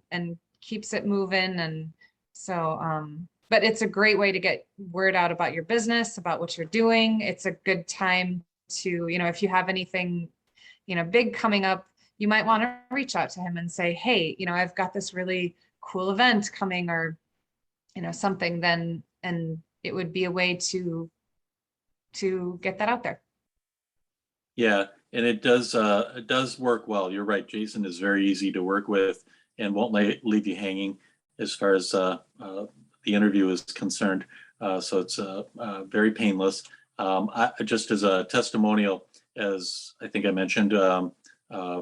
keeps it moving. And so but it's a great way to get word out about your business, about what you're doing. It's a good time to, if you have anything big coming up, you might want to reach out to him and say, hey, I've got this really cool event coming, or something. Then, and it would be a way to get that out there. Yeah, and it does work well. You're right. Jason is very easy to work with and won't leave you hanging as far as the interview is concerned. So it's very painless. Just as a testimonial, as I think I mentioned,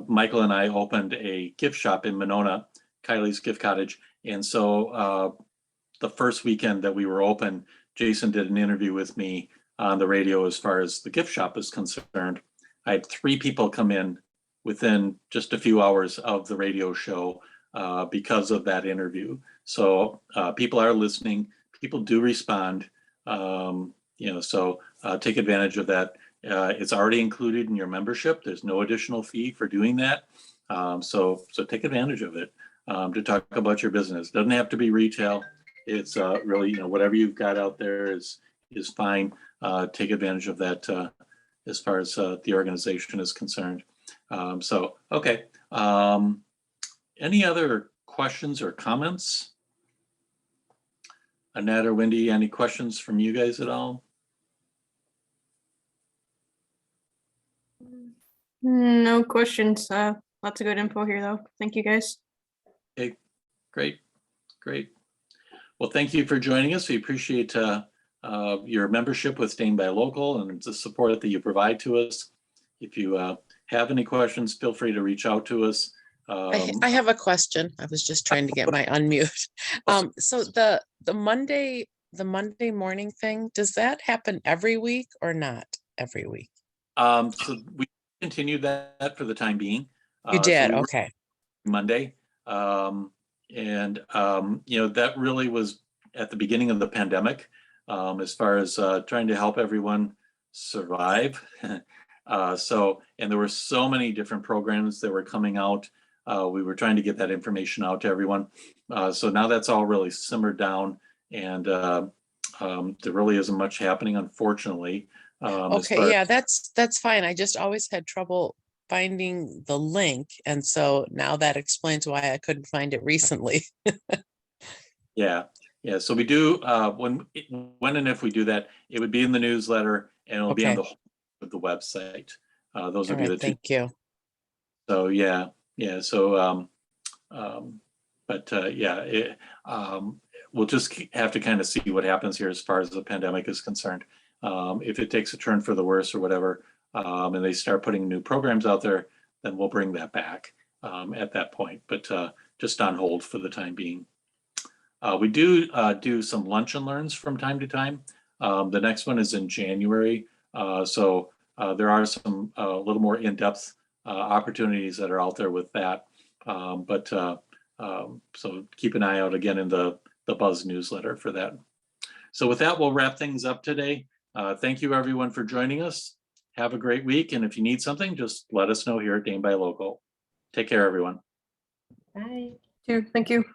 Michael and I opened a gift shop in Monona, Kylie's Gift Cottage. And so the first weekend that we were open, Jason did an interview with me on the radio as far as the gift shop is concerned. I had 3 people come in within just a few hours of the radio show because of that interview. So people are listening, people do respond, so take advantage of that. It's already included in your membership. There's no additional fee for doing that. So take advantage of it to talk about your business. Doesn't have to be retail. It's really, whatever you've got out there is fine. Take advantage of that as far as the organization is concerned. Okay. Any other questions or comments? Annette or Wendy, any questions from you guys at all? No questions. Lots of good info here, though. Thank you, guys. Okay, great. Well, thank you for joining us. We appreciate your membership with Dane by Local and the support that you provide to us. If you have any questions, feel free to reach out to us. I have a question. I was just trying to get my unmute. So the Monday morning thing, does that happen every week or not every week? So we continued that for the time being. You did, so okay. Monday. That really was at the beginning of the pandemic, as far as trying to help everyone survive. And there were so many different programs that were coming out. We were trying to get that information out to everyone. So now that's all really simmered down, and there really isn't much happening, unfortunately. Okay, yeah, that's fine. I just always had trouble finding the link, and so now that explains why I couldn't find it recently. Yeah. So we do when and if we do that, it would be in the newsletter, and it'll be on the website. Those would be the two. Thank you. So yeah. So We'll just have to kind of see what happens here as far as the pandemic is concerned. If it takes a turn for the worse or whatever, and they start putting new programs out there, then we'll bring that back at that point, but just on hold for the time being. We do do some lunch and learns from time to time. The next one is in January. So there are some a little more in-depth opportunities that are out there with that. So keep an eye out again in the Buzz newsletter for that. So with that, we'll wrap things up today. Thank you everyone for joining us. Have a great week. And if you need something, just let us know here at Dane by Local. Take care, everyone. Bye. Thank you.